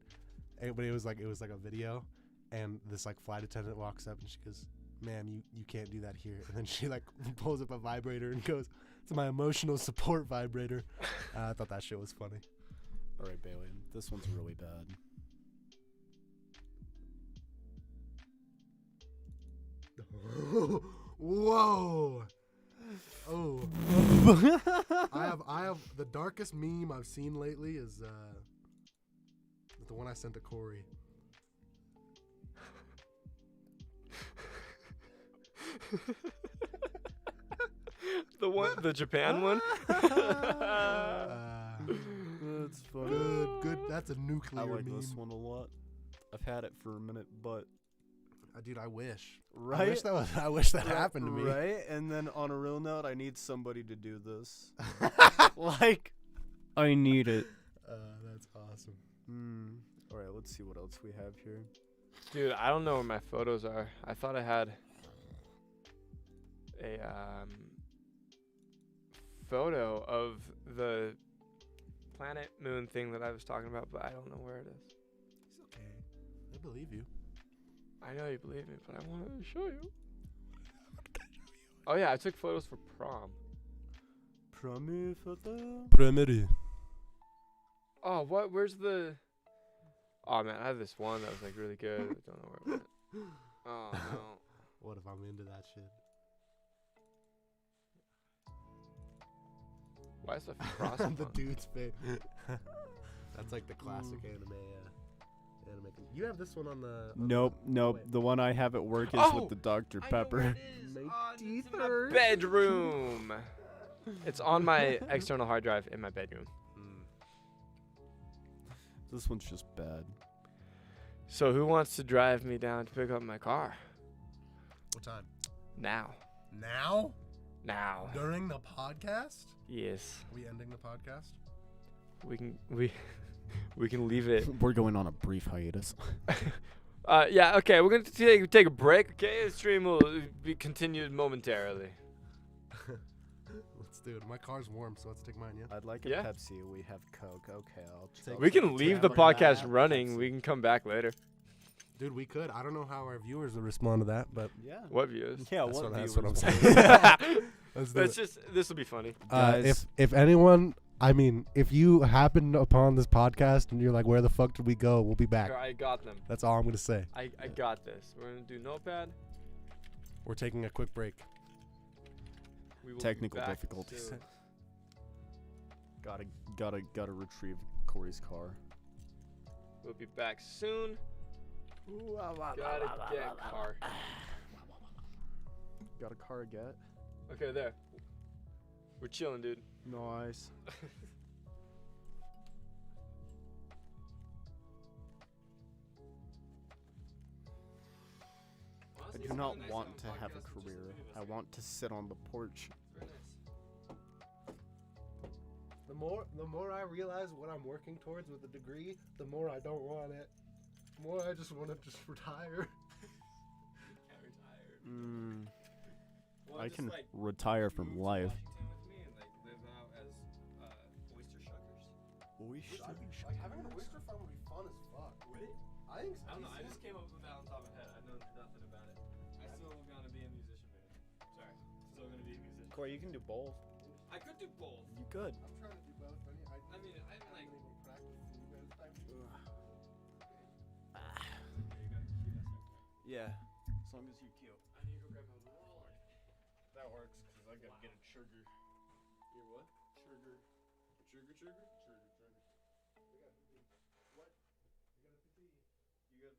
but it was like a video, and this like flight attendant walks up and she goes, "Ma'am, you can't do that here." And then she like pulls up a vibrator and goes, "It's my emotional support vibrator." I thought that shit was funny. All right, Bailey. This one's really bad. Whoa. Oh. I have the darkest meme I've seen lately is the one I sent to Corey. The Japan one. That's funny. Good. That's a nuclear I like meme. this one a lot. I've had it for a minute, but Dude, I wish. right. I wish that happened to me. Right, and then on a real note, I need somebody to do this. Like, I need it. That's awesome. All right, let's see what else we have here. Dude, I don't know where my photos are. I thought I had a photo of the planet moon thing that I was talking about, but I don't know where it is. It's okay. I believe you. I know you believe me, but I wanted to show you. Oh yeah, I took photos for prom. Premier photo. Premier. Oh, what? Where's the? Oh man, I have this one that was like really good. I don't know where it went. Oh no. What if I'm into that shit? Why is the frost on? The dude's face. That's like the classic anime. You have this one on the. Nope. wait. The one I have at work is Oh, with the Dr. I know Pepper. where it is. My Oh, it's teeth in my hurt. bedroom. It's on my external hard drive in my bedroom. This one's just bad. So who wants to drive me down to pick up my car? What time? Now. Now? Now. During the podcast? Yes. Are we ending the podcast? We can leave it. We're going on a brief hiatus. Yeah, okay, we're gonna take a break, okay? The stream will be continued momentarily. Let's do it. My car's warm, so let's take mine, yeah? I'd like a Yeah. Pepsi. We have Coke. Okay, I'll Take- We can leave the Yeah, podcast have running. Pepsi. We can come back later. Dude, we could. I don't know how our viewers will respond to that, but Yeah. What views? Yeah, that's what what I'm viewers saying. want. let's do Let's it. just. This will be funny. Guys. If anyone, I mean, if you happen upon this podcast and you're like, where the fuck did we go? We'll be back. Here, I got them. That's all I'm going to say. I got this. We're gonna do notepad. We're taking a quick break. We will be Technical back difficulties. soon. Gotta retrieve Corey's car. We'll be back soon. Gotta get car. Got a car get. Okay, there. We're chilling, dude. Nice. I do not want to have a career. I want to sit on the porch. The more I realize what I'm working towards with the degree, the more I don't want it. The more I just want to just retire. I can retire from life. Having an oyster farm would be fun as fuck. Would it? I think so. I don't know. I just came up with that on top of my head. I know nothing about it. I still gonna be a musician, man. Sorry. Still gonna be a musician. Corey, you can do both. I could do both. You could. I'm trying to do both. I mean, I like. even practice you guys type Yeah. As long as you're cute. I need to go grab my wallet. That works because I gotta get a trigger. Your what? Trigger. Trigger. Trigger. What? You got a PT. You got.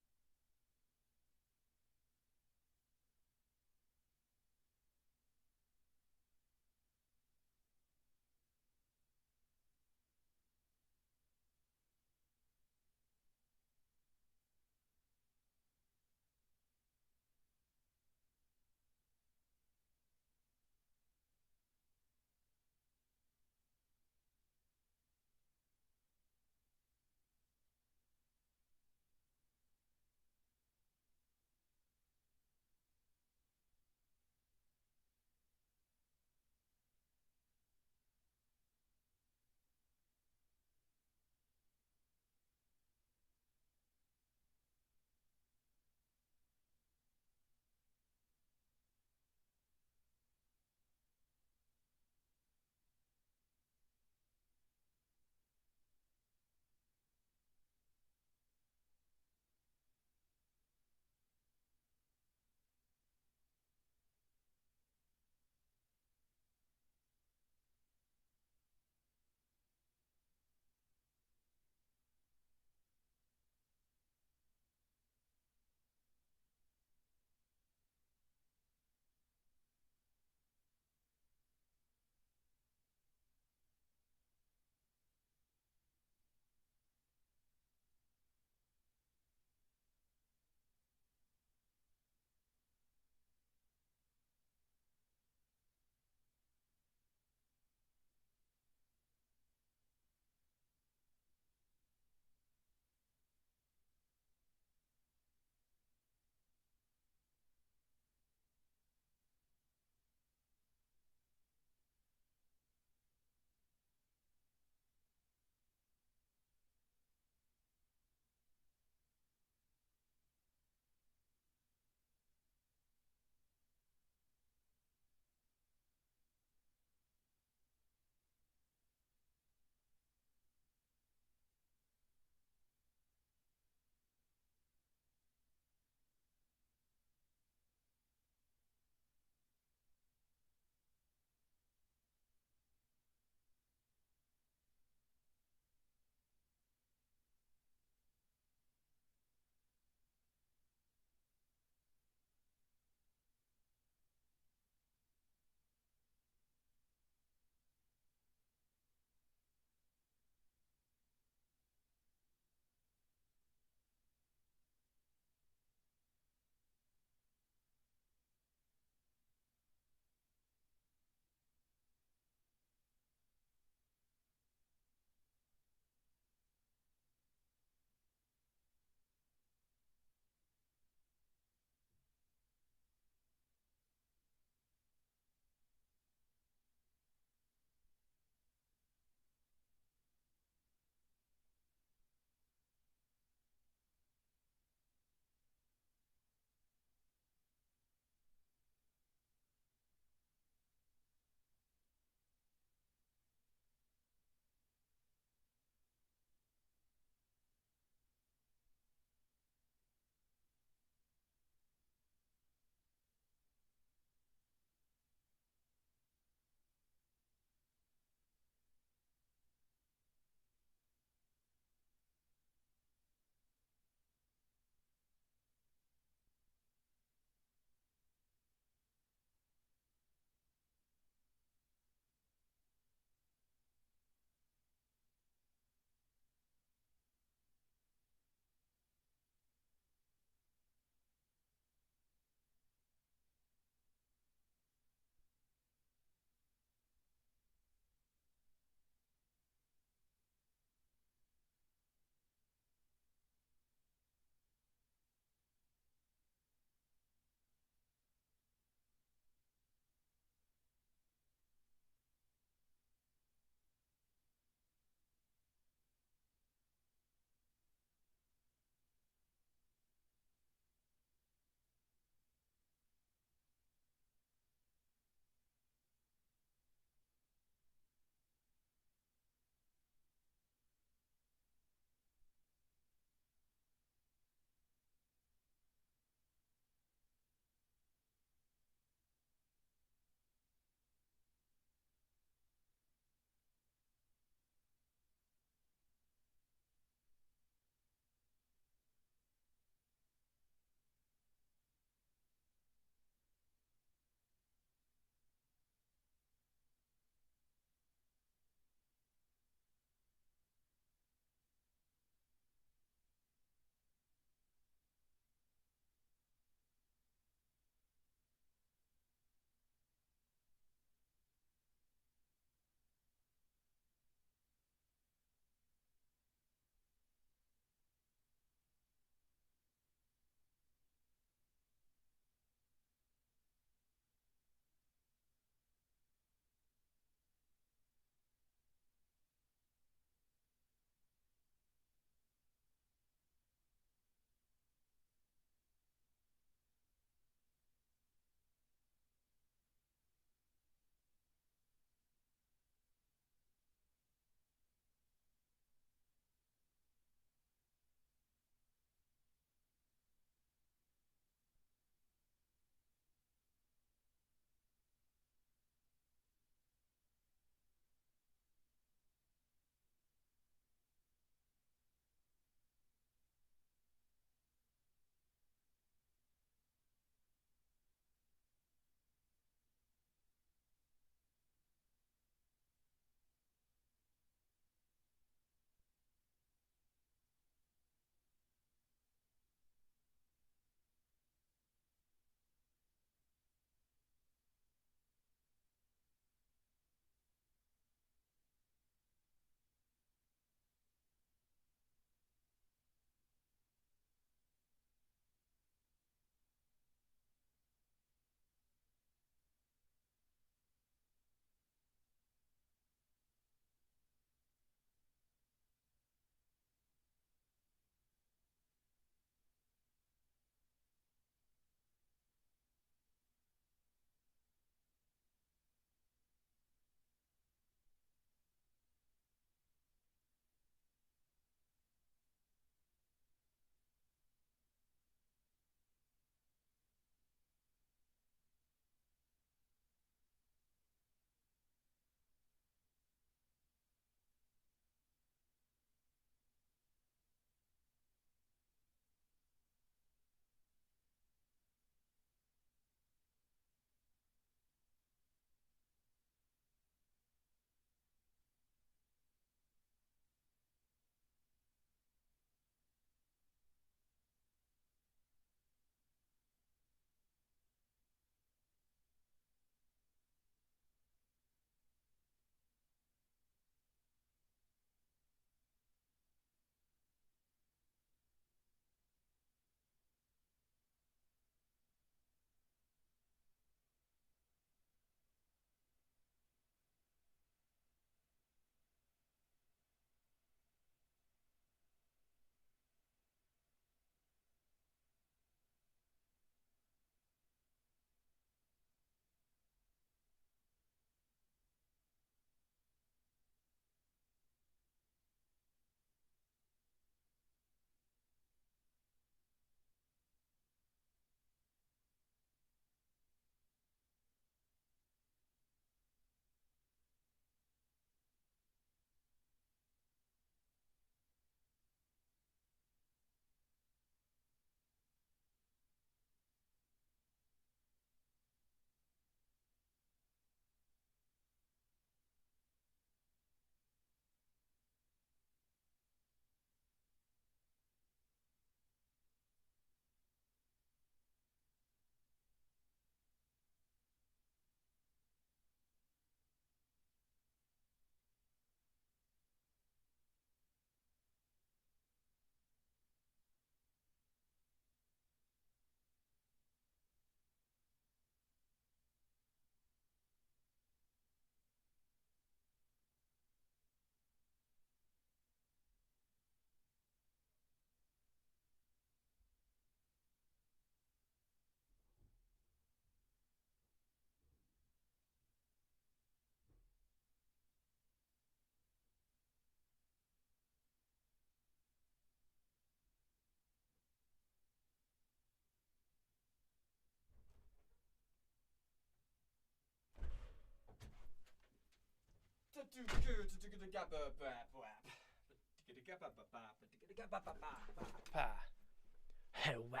Hey, wow.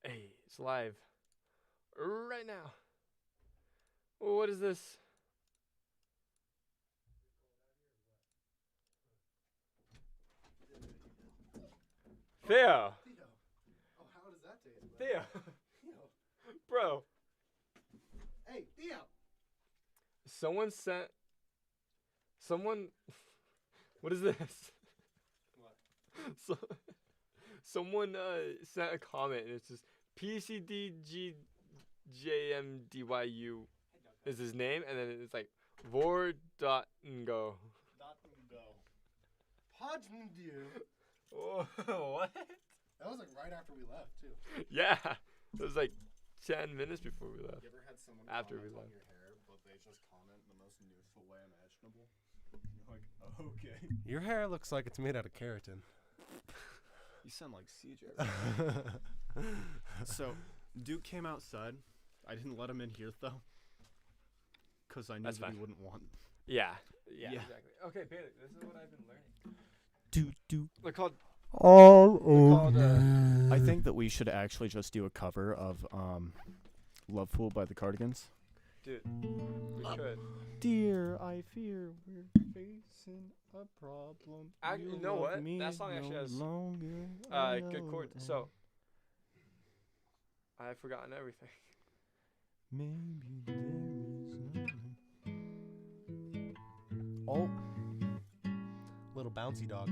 Hey, it's live right now. What is this? Theo. Oh, how does that taste? Theo. Theo. Bro. Hey, Theo. Someone sent. What is this? What? So, someone sent a comment and it's just PCDGJMDYU is his name, and then it's like Vor.ngo. Podge. Oh, what? That was like right after we left too. Yeah, it was like 10 minutes before we left. You ever had someone After comment we on left. your hair, but they just comment in the most neutral way imaginable? You're like, oh, okay. Your hair looks like it's made out of keratin. You sound like CJ. So, Duke came outside. I didn't let him in here though, cause I knew That's that he fine. wouldn't want. Yeah, Yeah. exactly. Okay, Bailey, this is what I've been learning. Do. They're called. All called, I think that we should actually just do a cover of "Love Fool" by the Cardigans. Dude, we should. Dear, I fear we're facing a problem. You know love what? me That song actually no has, longer. I good know chords. So, I've forgotten everything. maybe there is nothing. Oh. Little bouncy dog.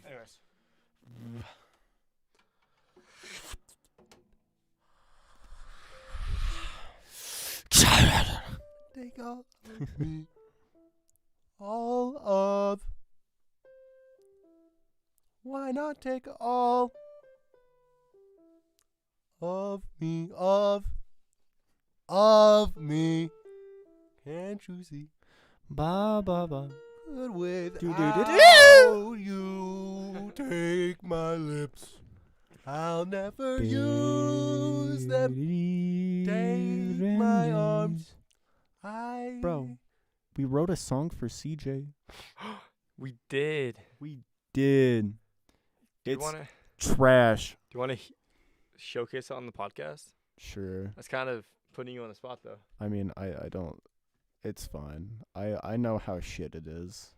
Anyways. Take all of me. All of. Why not take all of me, of me? Can't you see? Ba ba ba. Good without Do-do-do-do. you. Take my lips. I'll never use them. Take my arms. Bro, we wrote a song for CJ. We did. We did. Do you It's want to trash. showcase it on the podcast? Sure. That's kind of putting you on the spot, though. I mean, I don't. It's fine. I know how shit it is.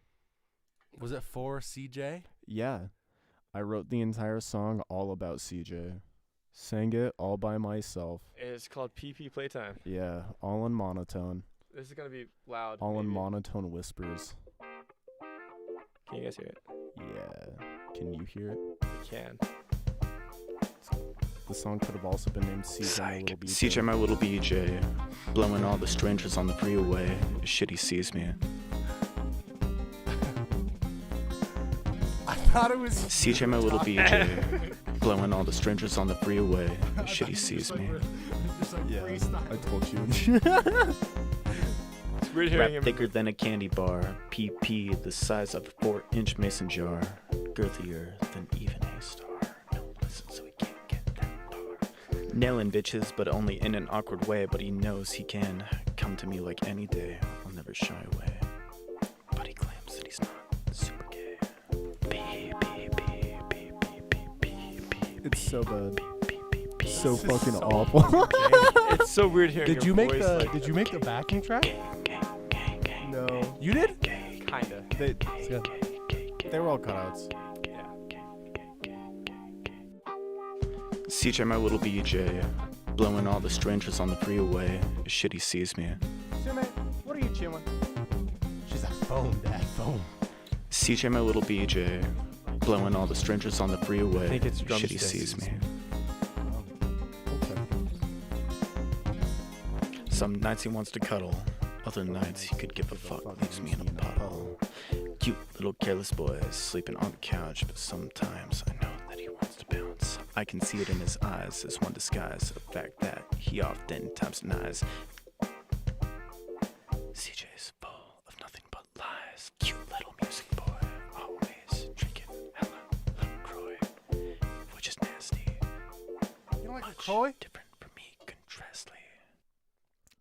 Was it for CJ? Yeah. I wrote the entire song all about CJ. Sang it all by myself. It's called PP Playtime. Yeah, all in monotone. This is gonna be loud. All in maybe. monotone whispers. Can you guys hear it? Yeah. Can you hear it? You can. The song could have also been named CJ My Little BJ. CJ My Little BJ, blowing all the strangers on the freeway. Shit, he sees me. I thought it was CJ My Little BJ, blowing all the strangers on the freeway. Shit, he sees me. Yeah, I told you. It's weird hearing Rap him. thicker than a candy bar. PP, the size of a 4-inch mason jar. Girthier than even a star. No, listen, so he can't get that far. Nailing bitches, but only in an awkward way. But he knows he can come to me like any day. I'll never shy away. But he claims that he's not super gay. It's so bad. P. So fucking awful. It's so weird hearing. Did your you make voice, the like, Did you make the backing track? No. You did? kinda? It's good. They were all cutouts. Yeah. CJ My Little BJ, blowing all the strangers on the freeway. Shit, he sees me. What are you chewing? She's like, phone, dad, phone. CJ My Little BJ, blowing all the strangers on the freeway. I think it's Shit, he drumsticks. sees me. Okay. Some nights he wants to cuddle, other nights he could give a fuck, leaves me in a puddle. Cute little careless boy sleeping on the couch, but sometimes I know that he wants to bounce. I can see it in his eyes as one disguise, a fact that he oftentimes denies. CJ's full of nothing but lies. Cute little music boy, always drinking hella LaCroix, which is nasty. You don't like Much LaCroix? different from me, contrastly.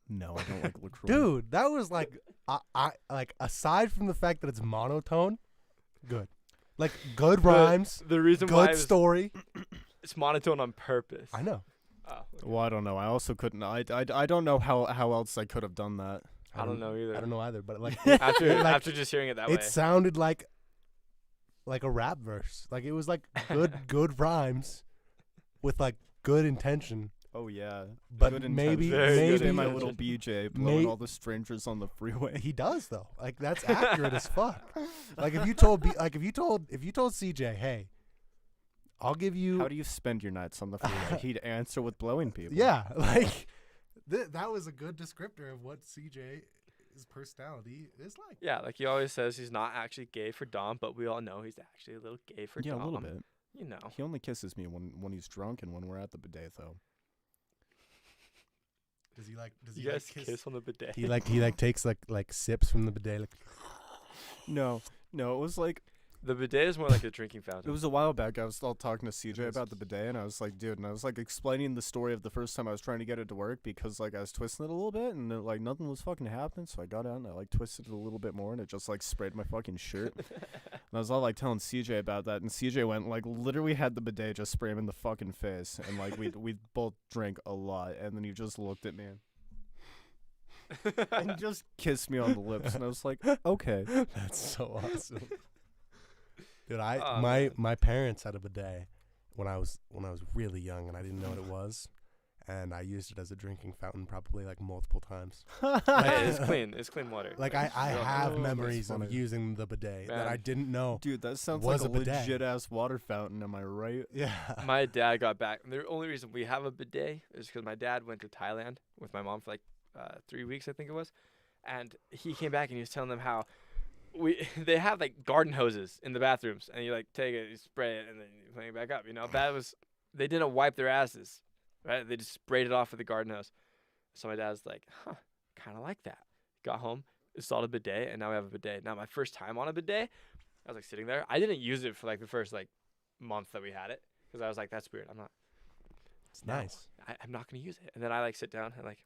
No, I don't like LaCroix. Dude, that was like, I like aside from the fact that it's monotone, good. Like good rhymes, The reason why good story. it's monotone on purpose. I know. Oh, okay. Well, I don't know. I also couldn't. I don't know how else I could have done that. I don't know either. I don't know either, but like After like, after just hearing it that way. it sounded like a rap verse. Like it was like good rhymes with like good intention. Oh yeah, But good maybe Very good maybe my intention. little BJ blowing May- all the strangers on the freeway. He does though. Like that's accurate as fuck. Like if you told CJ, hey, I'll give you. How do you spend your nights on the freeway? He'd answer with blowing people. Yeah, like that was a good descriptor of what CJ's personality is like. Yeah, like he always says he's not actually gay for Dom, but we all know he's actually a little gay for yeah, Dom. a little bit. You know. He only kisses me when he's drunk and when we're at the bidet, though. Does he like? Does You he guys like kiss on the bidet. He like takes like sips from the bidet. Like, No, it was like The bidet is more like a drinking it fountain. was a while back. I was all talking to CJ is. about the bidet, and I was like, dude, and I was like explaining the story of the first time I was trying to get it to work because like I was twisting it a little bit, and like nothing was fucking happening. So I got out and I like twisted it a little bit more, and it just like sprayed my fucking shirt. And I was all like telling CJ about that, and CJ went like literally had the bidet just spray him in the fucking face, and like we both drank a lot, and then he just looked at me and just kissed me on the lips, and I was like, okay. that's so awesome. Dude, Oh, my man. my parents had a bidet when I was really young, and I didn't know what it was, and I used it as a drinking fountain probably like multiple times. Hey, it's clean. It's clean water. Like I Yeah. have Oh, that's memories of funny. using the bidet that Man. I didn't know. Dude, that sounds Was like a a bidet. legit ass water fountain. Am I right? Yeah. My dad got back. The only reason we have a bidet is because my dad went to Thailand with my mom for like 3 weeks, I think it was, and he came back and he was telling them how they have like garden hoses in the bathrooms, and you like take it, you spray it, and then you clean it back up. You know, that was they didn't wipe their asses, right? They just sprayed it off with the garden hose. So my dad's like, huh, kind of like that. Got home, installed a bidet, and now we have a bidet. Now my first time on a bidet, I was like sitting there. I didn't use it for like the first like month that we had it because I was like, that's weird. It's nice. I'm not gonna use it. And then I like sit down and like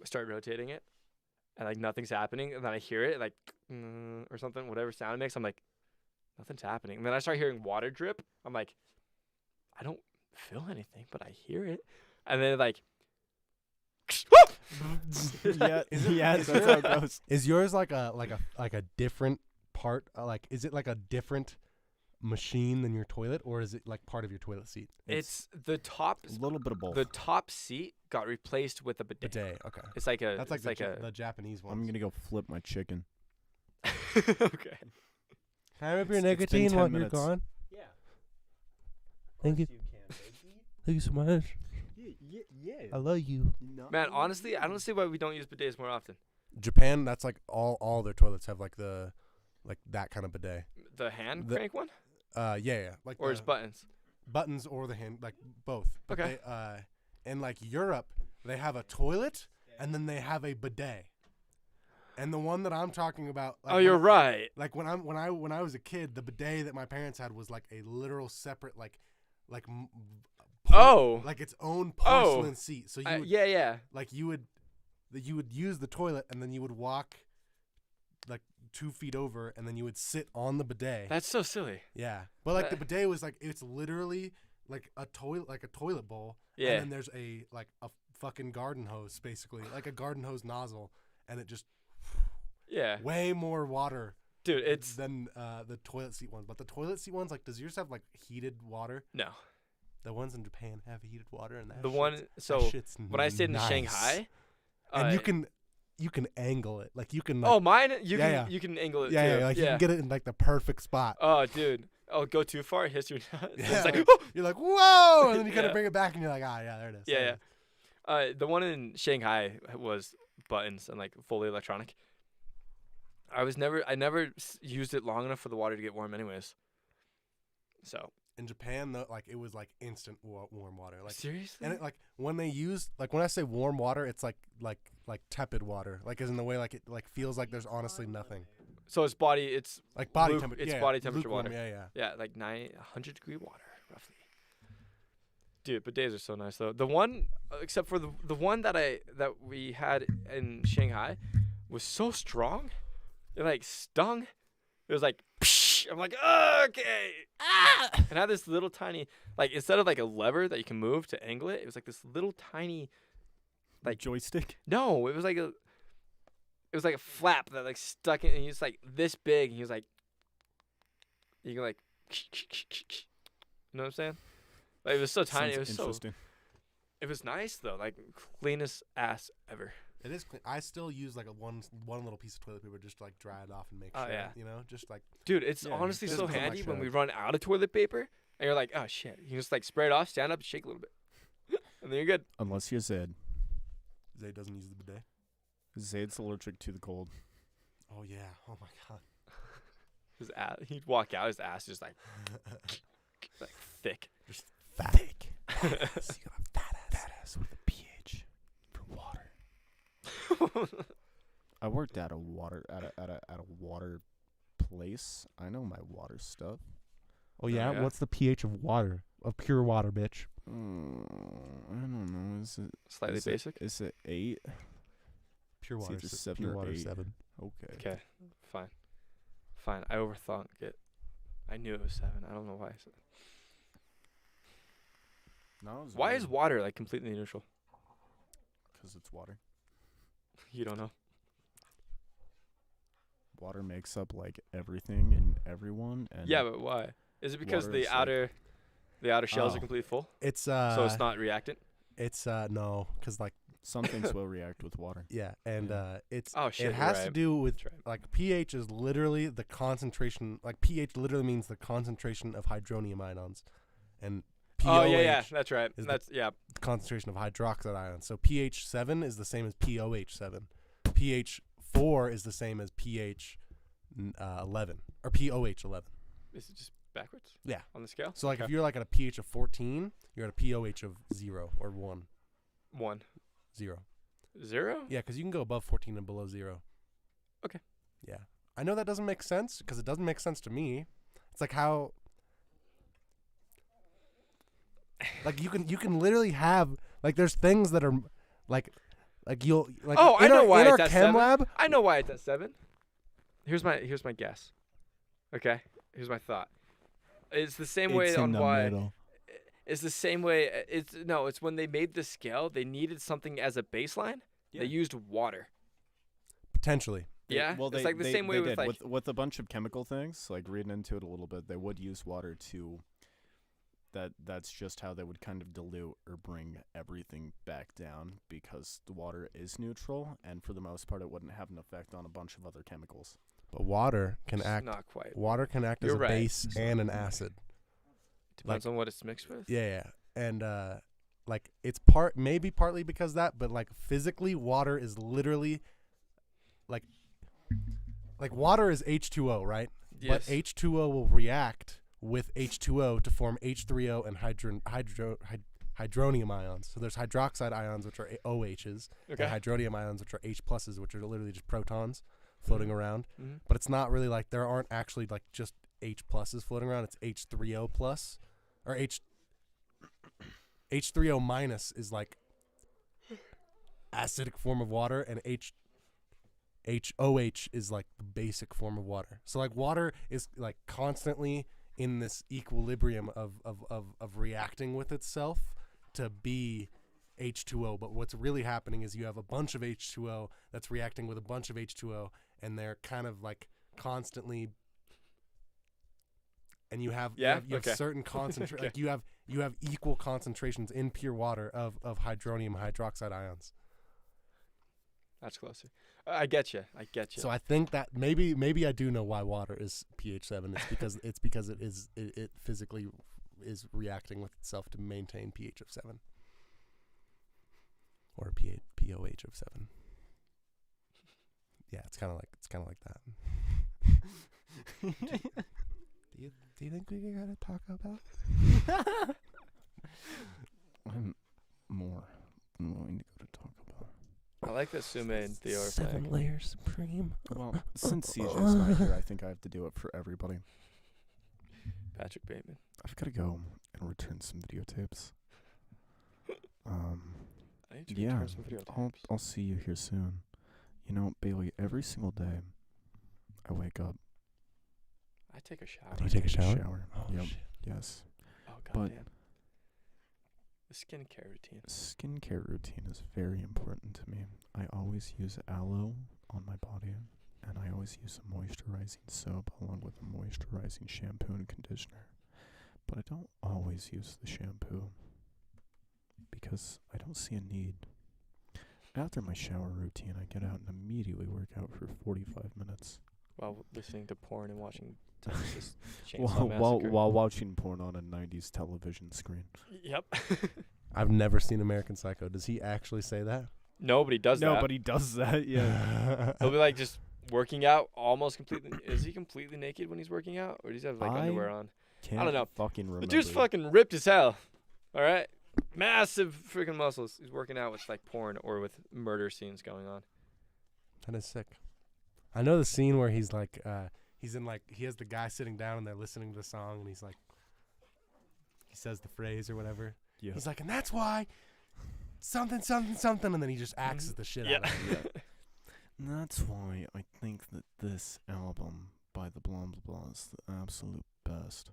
start rotating it, and like nothing's happening. And then I hear it like or something, whatever sound it makes. I'm like, nothing's happening. And then I start hearing water drip. I'm like, I don't feel anything, but I hear it. And then like, Yeah, Is it- yeah, is that's it- how it goes. Is yours like a different part? Like, is it like a different machine than your toilet, or is it like part of your toilet seat? it's the top. A little bit of both. The top seat got replaced with a bidet. Bidet. Okay. It's like a. That's like it's the Japanese one. I'm gonna go flip my chicken. okay. Can I have your It's been nicotine 10 while minutes. you're gone? Yeah. Thank you. Thank you so much. Yeah. I love you. Man, honestly, I don't see why we don't use bidets more often. Japan, that's like all their toilets have like that kind of bidet. The hand The- crank one, Yeah, like or the it's buttons. buttons or the hand, like both. But Okay. They, in like Europe, they have a toilet and then they have a bidet. And the one that I'm talking about, like Oh, you're when- right. Like when I was a kid, the bidet that my parents had was like a literal separate like Oh. like its own porcelain seat. So you would, yeah. like you would use the toilet and then you would walk like 2 feet over and then you would sit on the bidet. That's so silly. Yeah, but like the That- bidet was like it's literally like a toilet bowl. Yeah. And then there's a fucking garden hose basically, like a garden hose nozzle, and it just Yeah. way more water Dude, it's than the toilet seat one. But the toilet seat ones, like, does yours have like heated water? no. The ones in Japan have heated water, and that The shit's- one that so shit's when I stayed in nice. Shanghai, and you can angle it, like you can. Like, oh mine, yeah. you can angle it yeah, too. yeah, like you can get it in like the perfect spot. Oh, dude. Oh, go too far, history. Yeah, It's like, like, you're like, whoa, and then you kind of Yeah. bring it back, and you're like, ah, yeah, there it is. yeah, there yeah. it is. The one in Shanghai was buttons and like fully electronic. I never used it long enough for the water to get warm, anyways. So In Japan, though, like it was like instant warm water. Like, seriously, and it, like when they use when I say warm water, it's like tepid water. Like as in the way like it like feels like there's honestly nothing. so it's Like body Luke- temperature. it's Yeah, body temperature lukewarm, water. Yeah. like 100-degree water roughly. Dude, but days are so nice though. The one, except for the one that we had in Shanghai, was so strong. It like stung. It was like, psh! I'm like, okay, and I had this little tiny, like instead of like a lever that you can move to angle it, it was like this little tiny. Like- joystick. No, it was like a flap that like stuck in, and he was like this big, and he was like, you can like, you know what I'm saying? Like it was so tiny. Sounds It was so. interesting. It was nice though, like cleanest ass ever. It is clean. I still use like one little piece of toilet paper just to like dry it off and make Oh, sure. yeah. You know, just like Dude, it's Yeah, honestly just so put my handy when shit we out. run out of toilet paper, and you're like, oh shit, you just like spray it off, stand up, shake a little bit, and then you're good. Unless you're Zed. Zay doesn't use the bidet. Zed's allergic to the cold. Oh yeah. Oh my god. His ass, he'd walk out, his ass just like thick. Just fat. So you got fat ass with a pH for water. I worked at a water water place. I know my water stuff. Oh yeah? yeah. What's the pH of water? Of pure water, bitch. I don't know. Is it Slightly is basic. Is it 8? Pure It's water. either se- 7 pure or water 8. 7. Okay. Okay, fine. I overthought it. I knew it was 7. I don't know why I said. No, Why is water like completely neutral? Because it's water. You don't know. Water makes up like everything and everyone. And Yeah, but why? Is it because water the is, like- outer shells Oh. are completely full, It's so it's not reactant? It's no, because like some things will react with water. yeah, and Yeah. it's Oh shit! it has to do with That's right. like pH is literally the concentration. Like pH literally means the concentration of hydronium ions, and Oh POH yeah, that's right. is the- That's yeah. the concentration of hydroxide ions. So pH 7 is the same as POH 7. pH 4 is the same as pH 11 or POH 11. Is it just backwards? Yeah. On the scale. So like if Okay. you're like at a pH of 14, you're at a POH of 0 or 1. 1, 0. 0. Yeah, because you can go above 14 and below 0. Okay. Yeah. I know that doesn't make sense because it doesn't make sense to me. It's like how like you can literally have like there's things that are like you'll like Oh, I in know our, why in it's our at chem 7. lab. I know why it's at 7. Here's my guess. Okay. Here's my thought. It's the same way It's on in the why. middle. It's the same way. It's when they made the scale, they needed something as a baseline. Yeah. They used water. Potentially. Yeah. Well, It's like the same way they with did. like. with a bunch of chemical things. Like reading into it a little bit, they would use water to. That's just how they would kind of dilute or bring everything back down because the water is neutral, and for the most part, it wouldn't have an effect on a bunch of other chemicals. But water can It's act not quite. water can act as You're a right. base and an acid. Depends on what it's mixed with. Yeah. And like it's maybe partly because of that, but like physically water is literally like water is H2O, right? Yes. But H2O will react with H2O to form H3O and hydronium ions. So there's hydroxide ions, which are OHs, Okay. and hydronium ions, which are H pluses, which are literally just protons floating around. Mhm. But it's not really like there aren't actually like just H pluses floating around. It's H3O plus or H3O minus is like acidic form of water, and HOH is like the basic form of water. So like water is like constantly in this equilibrium of reacting with itself to be H2O. But what's really happening is you have a bunch of H2O that's reacting with a bunch of H2O, and they're kind of like constantly. And you have okay. certain concentrations. Okay. Like you have equal concentrations in pure water of hydronium hydroxide ions. That's closer. I get you. So I think that maybe I do know why water is pH 7. It's because it physically is reacting with itself to maintain pH of 7 or POH of 7. Yeah, it's kind of like that. Do you think we can go to Taco Bell? I'm more than willing to go to Taco Bell. I like that Sume and Theo are 7 playing. layer supreme. Well, since CJ's not here, I think I have to do it for everybody. Patrick Bateman. I've got to go and return some videotapes. I need to Yeah, return some videotapes. I'll see you here soon. You know, Bailey, every single day I wake up. I take a shower. Do you take a shower? Oh, Yep. shit. Yes. Oh, But- goddamn. The skincare routine. Skincare routine is very important to me. I always use aloe on my body, and I always use a moisturizing soap along with a moisturizing shampoo and conditioner. But I don't always use the shampoo because I don't see a need. After my shower routine, I get out and immediately work out for 45 minutes. While listening to porn and watching Texas Chainsaw While Massacre. watching porn on a 90s television screen. Yep. I've never seen American Psycho. Does he actually say that? Nobody does that. Nobody does that, yeah. He'll be like just working out almost completely. Is he completely naked when he's working out? Or does he have like I underwear on? Can't don't know. fucking remember. The dude's fucking ripped as hell. Alright? Massive freaking muscles. He's working out with like porn or with murder scenes going on. That is sick. I know the scene where he's like, he has the guy sitting down and they're listening to the song and he's like, he says the phrase or whatever. Yeah. He's like, and that's why something, something, something, and then he just axes the shit out of it. And that's why I think that this album by the Blah Blah Blah is the absolute best.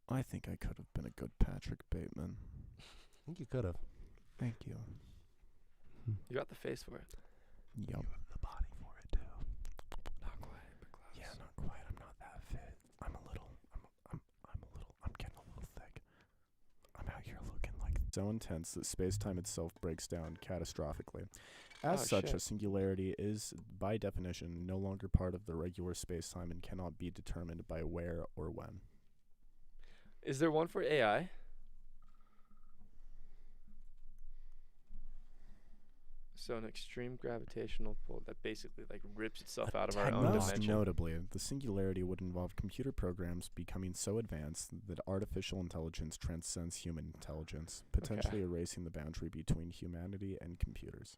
I think I could have been a good Patrick Bateman. I think you could have. Thank you. You got the face for it. Yup. The body for it too. Not quite, but close. Yeah, not quite. I'm not that fit. I'm getting a little thick. I'm out here looking like so intense that space-time itself breaks down catastrophically. As Oh, such, shit. a singularity is, by definition, no longer part of the regular space-time and cannot be determined by where or when. Is there one for AI? So an extreme gravitational pull that basically like rips itself out of our own Most dimension. notably, the singularity would involve computer programs becoming so advanced that artificial intelligence transcends human intelligence, potentially erasing the boundary between humanity and computers.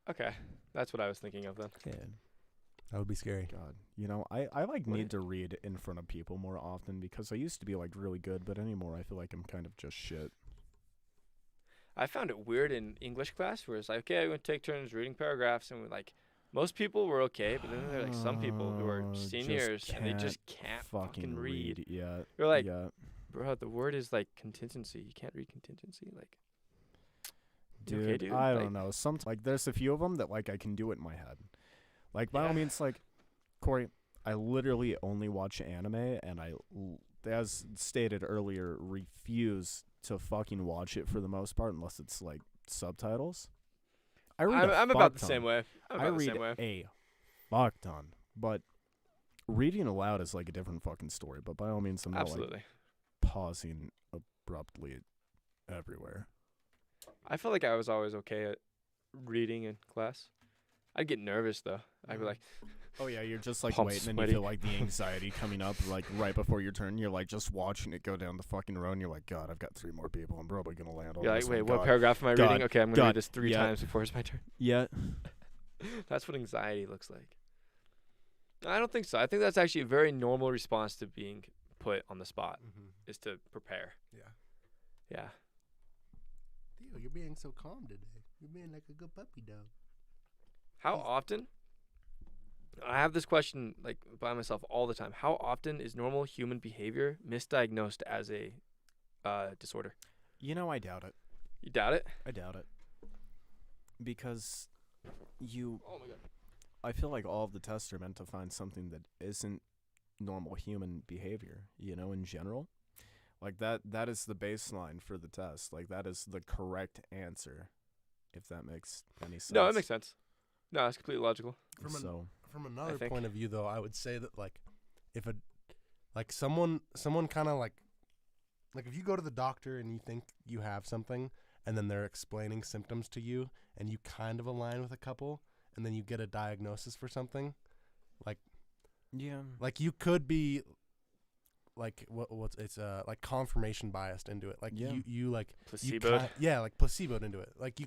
Okay, that's what I was thinking of then. Yeah. That would be scary. God, you know, I like What need i- to read in front of people more often because I used to be like really good, but anymore I feel like I'm kind of just shit. I found it weird in English class where it's like, okay, we're gonna take turns reading paragraphs, and we're like, most people were okay, but then there are like some people who are Just seniors and they can't just can't fucking read. Yeah. You're like, yeah. bro, the word is like contingency. You can't read contingency. Like, you Dude, okay, dude? I Like- don't know. Like, there's a few of them that like I can do it in my head. Like, by all Yeah. means, like, Corey, I literally only watch anime, and as stated earlier, refuse to fucking watch it for the most part unless it's like subtitles. I read I'm about the same way. I'm I about the read same way. a fuck ton, but reading aloud is like a different fucking story. But by all means, I'm not like Absolutely. pausing abruptly everywhere. I felt like I was always okay at reading in class. I'd get nervous though. I'd be like, Oh yeah, you're just like Palms waiting and sweaty. you feel like the anxiety coming up like right before your turn. You're like just watching it go down the fucking road and you're like, God, I've got 3 more people. I'm probably gonna land on you're this like, wait, one. what paragraph am I God, reading? Okay, I'm gonna God, read this 3 yeah. times before it's my turn. Yeah. That's what anxiety looks like. I don't think so. I think that's actually a very normal response to being put on the spot, is to prepare. Yeah. Yeah. Theo, you're being so calm today. You're being like a good puppy dog. How often? I have this question like by myself all the time. How often is normal human behavior misdiagnosed as a disorder? You know, I doubt it. You doubt it? I doubt it. Because you Oh my god. I feel like all of the tests are meant to find something that isn't normal human behavior, you know, in general. Like that is the baseline for the test. Like that is the correct answer, if that makes any sense. No, it makes sense. No, it's completely logical. From another think. point of view, though, I would say that like, if someone kind of like if you go to the doctor and you think you have something, and then they're explaining symptoms to you, and you kind of align with a couple, and then you get a diagnosis for something, Yeah. like you could be like like confirmation biased into it. Like Yeah. you like Placeboed. like placeboed into it. Like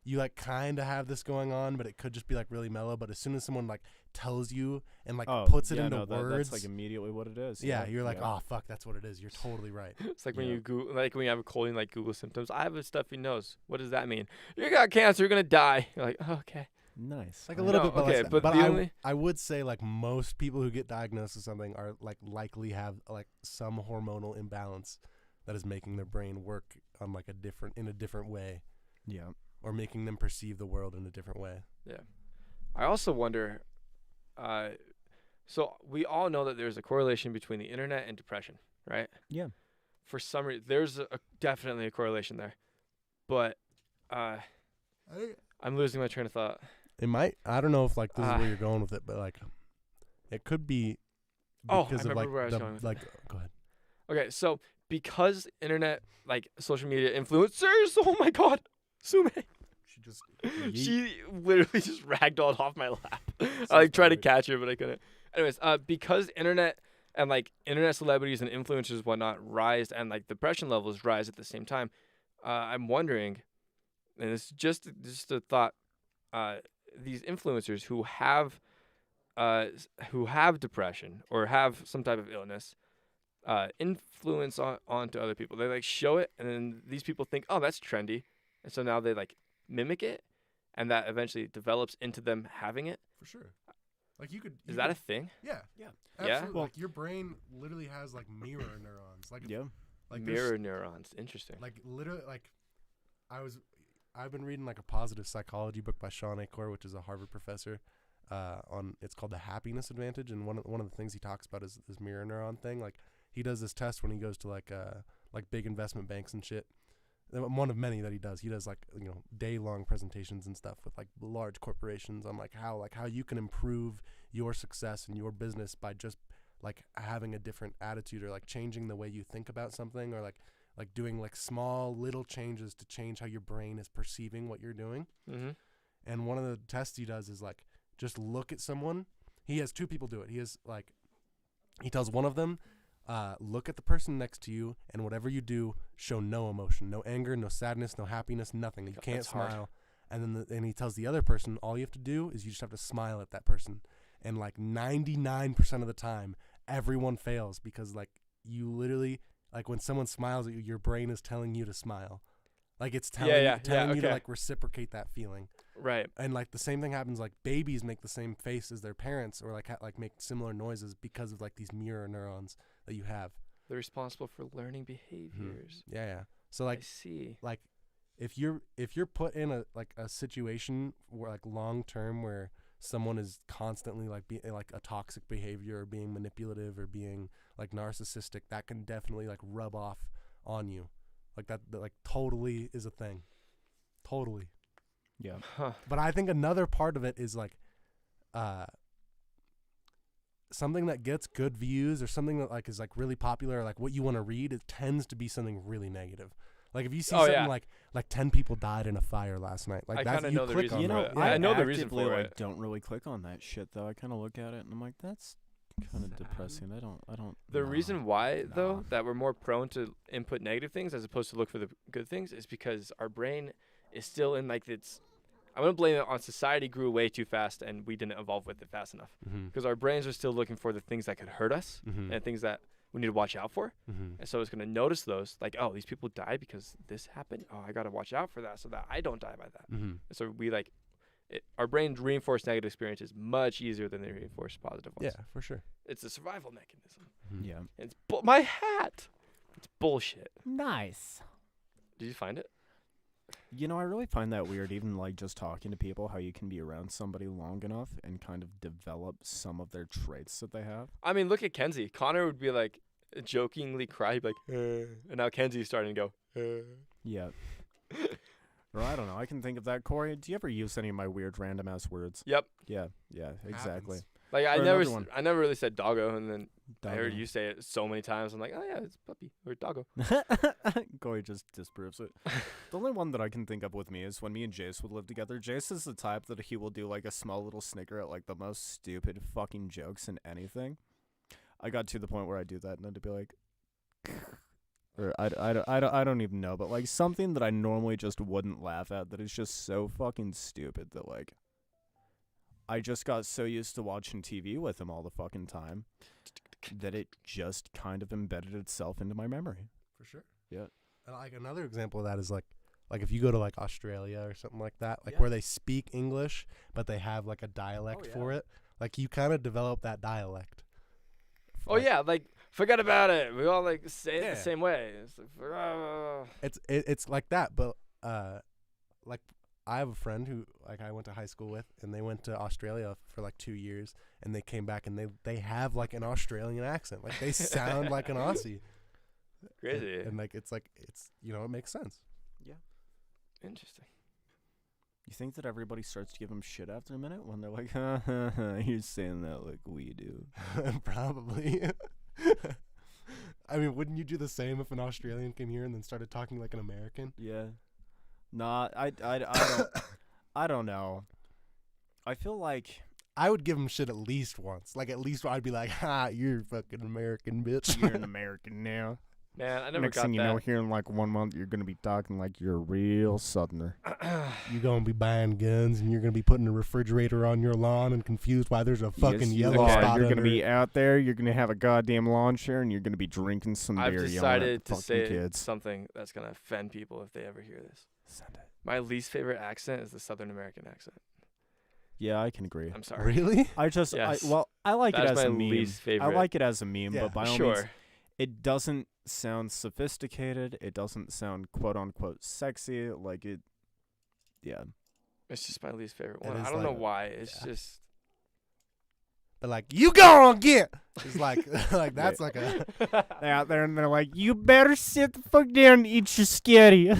you like kind of have this going on, but it could just be like really mellow. But as soon as someone like tells you and like puts it into words, that's like immediately what it is. yeah, you're like, oh fuck, that's what it is. You're totally right. It's like when Yeah. you when you have a cold and like Google symptoms. I have a stuffy nose. What does that mean? You got cancer. You're gonna die. You're like, oh, okay. Nice. Like a little No, bit, but, okay, like, but but the I, only- I would say like most people who get diagnosed with something are like likely have like some hormonal imbalance that is making their brain work on like in a different way, Yeah. or making them perceive the world in a different way. Yeah. I also wonder. So we all know that there's a correlation between the internet and depression, right? Yeah. For some reason, there's definitely a correlation there, but I'm losing my train of thought. It might. I don't know if like this is Ah. where you're going with it, but like it could be Oh, I because of remember like where I was the going with like. Go ahead. Okay, so because internet, like social media influencers, oh my God, Sume, She just she literally just ragdolled off my lap. I like tried to catch her, but I couldn't. Anyways, because internet and like internet celebrities and influencers and whatnot rise and like depression levels rise at the same time, I'm wondering, and it's just a thought, these influencers who have depression or have some type of illness, influence onto other people. They like show it, and then these people think, oh, that's trendy, and so now they like mimic it, and that eventually develops into them having it. for sure. Like you could. Is that a thing? Yeah. Yeah. Yeah? Absolutely. Well- Like your brain literally has like mirror neurons. Like Yeah. like there's- Mirror neurons. Interesting. Like literally, like I've been reading like a positive psychology book by Sean Acor, which is a Harvard professor. It's called The Happiness Advantage, and one of the things he talks about is this mirror neuron thing. Like he does this test when he goes to like big investment banks and shit. One of many that he does. He does like day-long presentations and stuff with like large corporations on like how you can improve your success and your business by just like having a different attitude, or like changing the way you think about something, or like doing like small little changes to change how your brain is perceiving what you're doing. Mm-hmm. And one of the tests he does is like just look at someone. He has two people do it. He tells one of them, look at the person next to you, and whatever you do, show no emotion, no anger, no sadness, no happiness, nothing. You God, can't that's hard. smile. And then he tells the other person, all you have to do is you just have to smile at that person. And like 99% of the time, everyone fails, because like you literally, like when someone smiles at you, your brain is telling you to smile. Like it's telling you to okay. like reciprocate that feeling. Right. And like the same thing happens, like babies make the same face as their parents, or like make similar noises because of like these mirror neurons that you have. They're responsible for learning behaviors. Yeah. So I like see. if you're put in a situation where like long term where someone is constantly like being like a toxic behavior, or being manipulative, or being like narcissistic, that can definitely like rub off on you. Like that like totally is a thing. Totally. Yeah. Huh. But I think another part of it is like something that gets good views, or something that like is like really popular, or like what you want to read, it tends to be something really negative. Like if you see something yeah. like 10 people died in a fire last night, like I that's kinda you know the click reason on You know, for that. it. I know the actively, reason for like, it. don't really click on that shit though. I kind of look at it and I'm like, that's kind of depressing. I don't. The nah. reason why, though, Nah. that we're more prone to input negative things as opposed to look for the good things is because our brain is still in like its. I'm gonna blame it on society grew way too fast and we didn't evolve with it fast enough, Mm-hmm. because our brains are still looking for the things that could hurt us Mm-hmm. and things that we need to watch out for. Mm-hmm. And so it's gonna notice those, like, oh, these people died because this happened. Oh, I gotta watch out for that so that I don't die by that. Mm-hmm. And so we like, our brains reinforce negative experiences much easier than they reinforce positive ones. Yeah, for sure. It's a survival mechanism. Mhm. Yeah. And it's my hat. It's bullshit. Nice. Did you find it? You know, I really find that weird, even like just talking to people, how you can be around somebody long enough and kind of develop some of their traits that they have. I mean, look at Kenzie. Connor would be like jokingly cry, he'd be like, and now Kenzie's starting to go, Yeah. Or I don't know. I can think of that. Corey, do you ever use any of my weird random ass words? Yep. Yeah. Yeah. Exactly. Happens. Like I Or never, another one. I never really said doggo, and then I heard Doggo. you say it so many times. I'm like, oh yeah, it's puppy or doggo. Goy just disproves it. The only one that I can think of with me is when me and Jace would live together. Jace is the type that he will do like a small little snicker at like the most stupid fucking jokes in anything. I got to the point where I do that and I'd be like, or I don't even know, but like something that I normally just wouldn't laugh at that is just so fucking stupid that like I just got so used to watching TV with him all the fucking time that it just kind of embedded itself into my memory. For sure. Yeah. And like another example of that is like if you go to like Australia or something like that, like Yeah. where they speak English but they have like a dialect for yeah. it, like you kind of develop that dialect. Oh Like, yeah, like forget about it. We all like say it Yeah. the same way. It's like, it's like that, but like I have a friend who like I went to high school with, and they went to Australia for like 2 years, and they came back and they have like an Australian accent, like they sound like an Aussie. crazy. And like it's it makes sense. Interesting. You think that everybody starts to give him shit after a minute when they're like, you're saying that like we do. Probably. I mean, wouldn't you do the same if an Australian came here and then started talking like an American? Yeah. Nah, I don't I don't know. I feel like I would give him shit at least once. Like at least I'd be like, "Ha, you're fucking American, bitch." you're an American now. Man, I never Next got thing you that. know, here in like 1 month, you're gonna be talking like you're a real Southerner. You're gonna be buying guns and you're gonna be putting a refrigerator on your lawn and confused why there's a fucking Yes, you yellow are. spot You're under gonna be it. out there. You're gonna have a goddamn lawn chair, and you're gonna be drinking some I've beer. yelling at decided the to fucking say kids. something that's gonna offend people if they ever hear this. Send it. My least favorite accent is the Southern American accent. Yeah, I can agree. I'm sorry. Really? I just, Yes. I like That's it as my a meme. least favorite. I like it as a meme, Yeah, but by all means, Sure. it doesn't sound sophisticated. It doesn't sound quote unquote sexy. Like it, yeah. It's just my least favorite It one. is I don't know like- why. It's yeah. just. But like, you gonna get. It's like like that's like a. They're out there and they're like, "You better sit the fuck down and eat your sketty."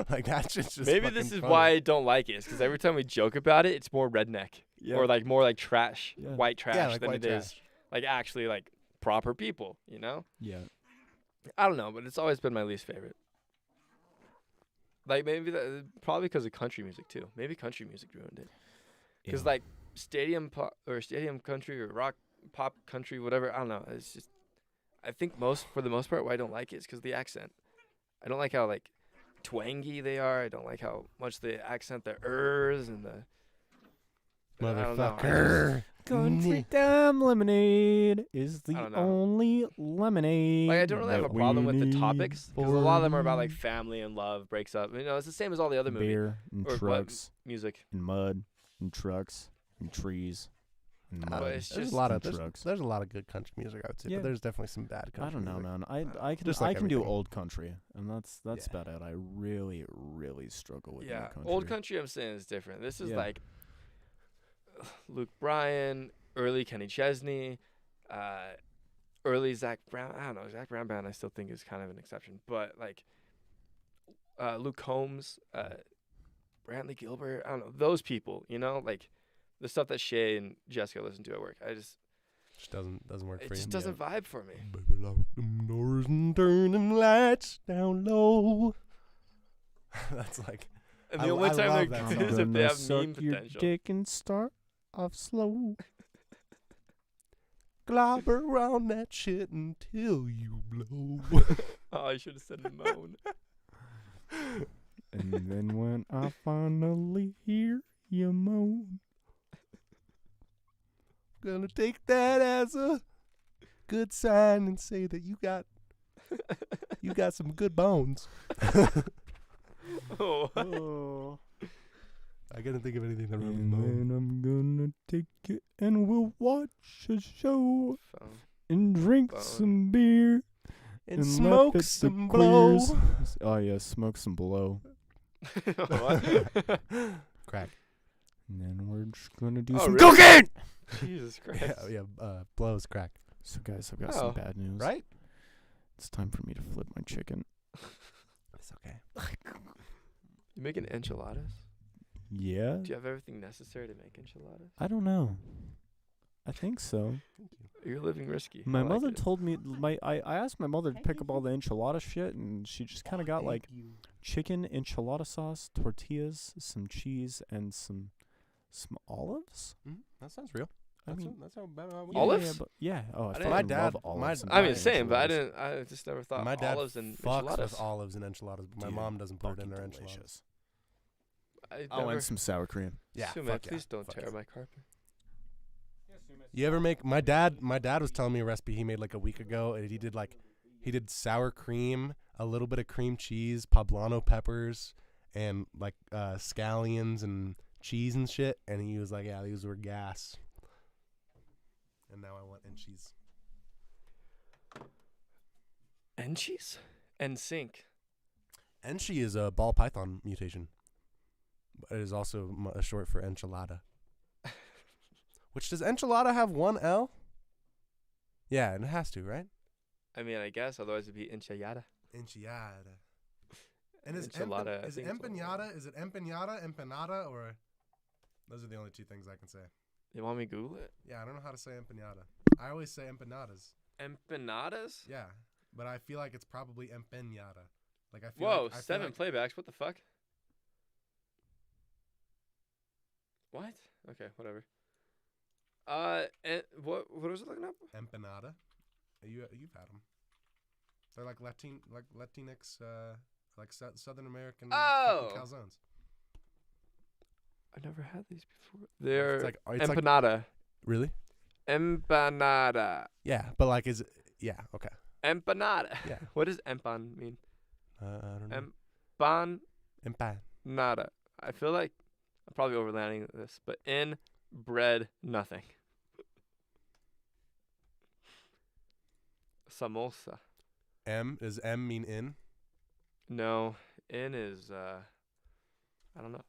Like that shit's just. Maybe this fucking is funny. why I don't like it. Is because every time we joke about it, it's more redneck or like more like trash, Yeah. white trash Yeah, like than white it is trash. like actually like proper people. You know? yeah. I don't know, but it's always been my least favorite. Like maybe probably because of country music too. Maybe country music ruined it. Because like stadium pop or stadium country or rock pop country, whatever. I don't know. It's just I think for the most part, why I don't like it is because the accent. I don't like how like twangy they are. I don't like how much they accent the ers and the. I don't know, I just- Motherfucker. Country Time Lemonade is the I don't know. only lemonade. Like I don't really have a that problem we with the need topics because a for lot of them are about like family and love, breaks up. You know, it's the same as all the other movies. beer and or what trucks Music. and mud and trucks and trees and But mud. it's There's just a lot of and there's, trucks. there's a lot of good country music, I would say, Yeah. but there's definitely some bad country I don't know, music. man. I can Just I like can do everything. old country, and that's Yeah. about it. I really struggle with Yeah, new country. old country. I'm saying is different. This is Yeah. like Luke Bryan, early Kenny Chesney, early Zach Brown. I don't know. Zach Brown band I still think is kind of an exception, but like Luke Combs, Brantley Gilbert. I don't know those people. You know, like the stuff that Shay and Jessica listen to at work. Just doesn't work It for you. just doesn't vibe for me. Baby, lock them doors and turn them lights down low. That's like And I- the only I time love they're that good song. is if they have suck meme your potential. dick and start off slow. globber around that shit until you blow. Oh, I should have said moan. And then when I finally hear you moan, Gonna take that as a good sign and say that you got some good bones. Oh. oh. I couldn't think of anything that rhymes with And moan. then I'm gonna take it and we'll watch a show Phone. and drink Bone. some beer And laugh smoke at the some blow. queers. Oh yeah, smoke some blow. What? Crack. And then we're just gonna do Oh, some really? cocaine. Jesus Christ. Yeah, blows crack. So guys, I've got Oh. some bad news. Right? It's time for me to flip my chicken. It's okay. You making enchiladas? Yeah. Do you have everything necessary to make enchiladas? I don't know. I think so. You're living risky. My I like mother it. told me I asked my mother to pick up all the enchilada shit, and she just kind of got like chicken enchilada sauce, tortillas, some cheese, and some olives. That sounds real. I mean, that's how bad I yeah, Olives? Yeah, but yeah. Oh, I didn't- fucking My love dad- olives. my- and I mean, fucking same, but enchiladas. I just never thought My dad olives and fucks enchiladas. with olives and enchiladas, but my Dude, mom doesn't put it in fucking her enchiladas. delicious. I Oh, never, and some sour cream. Yeah, Sumac, fuck yeah, please don't fuck tear yeah. my carpet. You ever make my dad was telling me a recipe he made like a week ago, and he did sour cream, a little bit of cream cheese, poblano peppers, and like scallions and cheese and shit, and he was like, yeah, these were gas. And now I want cheese. Enchies? NSYNC. Enchi is a ball python mutation. But it is also short for enchilada. Which, does enchilada have one L? Yeah, and it has to, right? I mean, I guess, otherwise it'd be enchilada. Enchilada. And Enchilada, I is think so. empanada? Is it empanada, or those are the only two things I can say. You want me to Google it? Yeah, I don't know how to say empanada. I always say empanadas. Empanadas? Yeah, but I feel like it's probably empanada. Like I feel Whoa, like, I feel 7 like- playbacks. What the fuck? What? Okay, whatever. And what was it looking up? empanada. You've had them. They're like Latinx, like Southern American Oh! fucking calzones. I never had these before. They're It's like empanada. really? Empanada. Yeah, but like yeah, okay. Empanada. Yeah. What does empan mean? I don't know. Empanada. Empan. I feel like I'm probably overlanding this, but in bread, nothing. Samosa. Does M mean in? No, in is I don't know.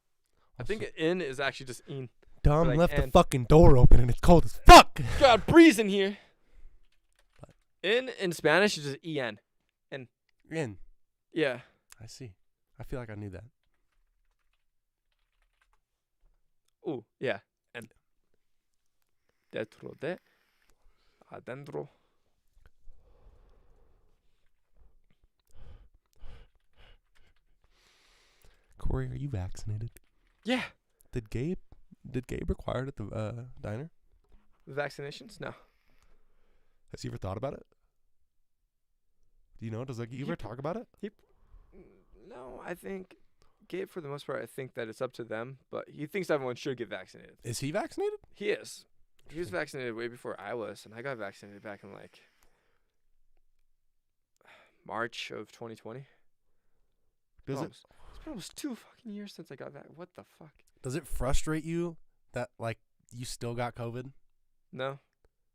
I think in is actually just in. Dom like left the and. fucking door open and it's cold as fuck. God, breeze in here. In Spanish is just en. In. Yeah. I see. I feel like I knew that. Ooh, yeah. En. Dentro de. Adentro. Corey, are you vaccinated? Yeah. Did Gabe require it at the diner? The vaccinations? No. Has he ever thought about it? Do you know? Does you ever talk about it? No, I think Gabe, for the most part, I think that it's up to them, but he thinks everyone should get vaccinated. Is he vaccinated? He is. He was vaccinated way before I was, and I got vaccinated back in like March of 2020. Does it? It's been almost 2 fucking years since I got that. What the fuck? Does it frustrate you that like you still got COVID? No,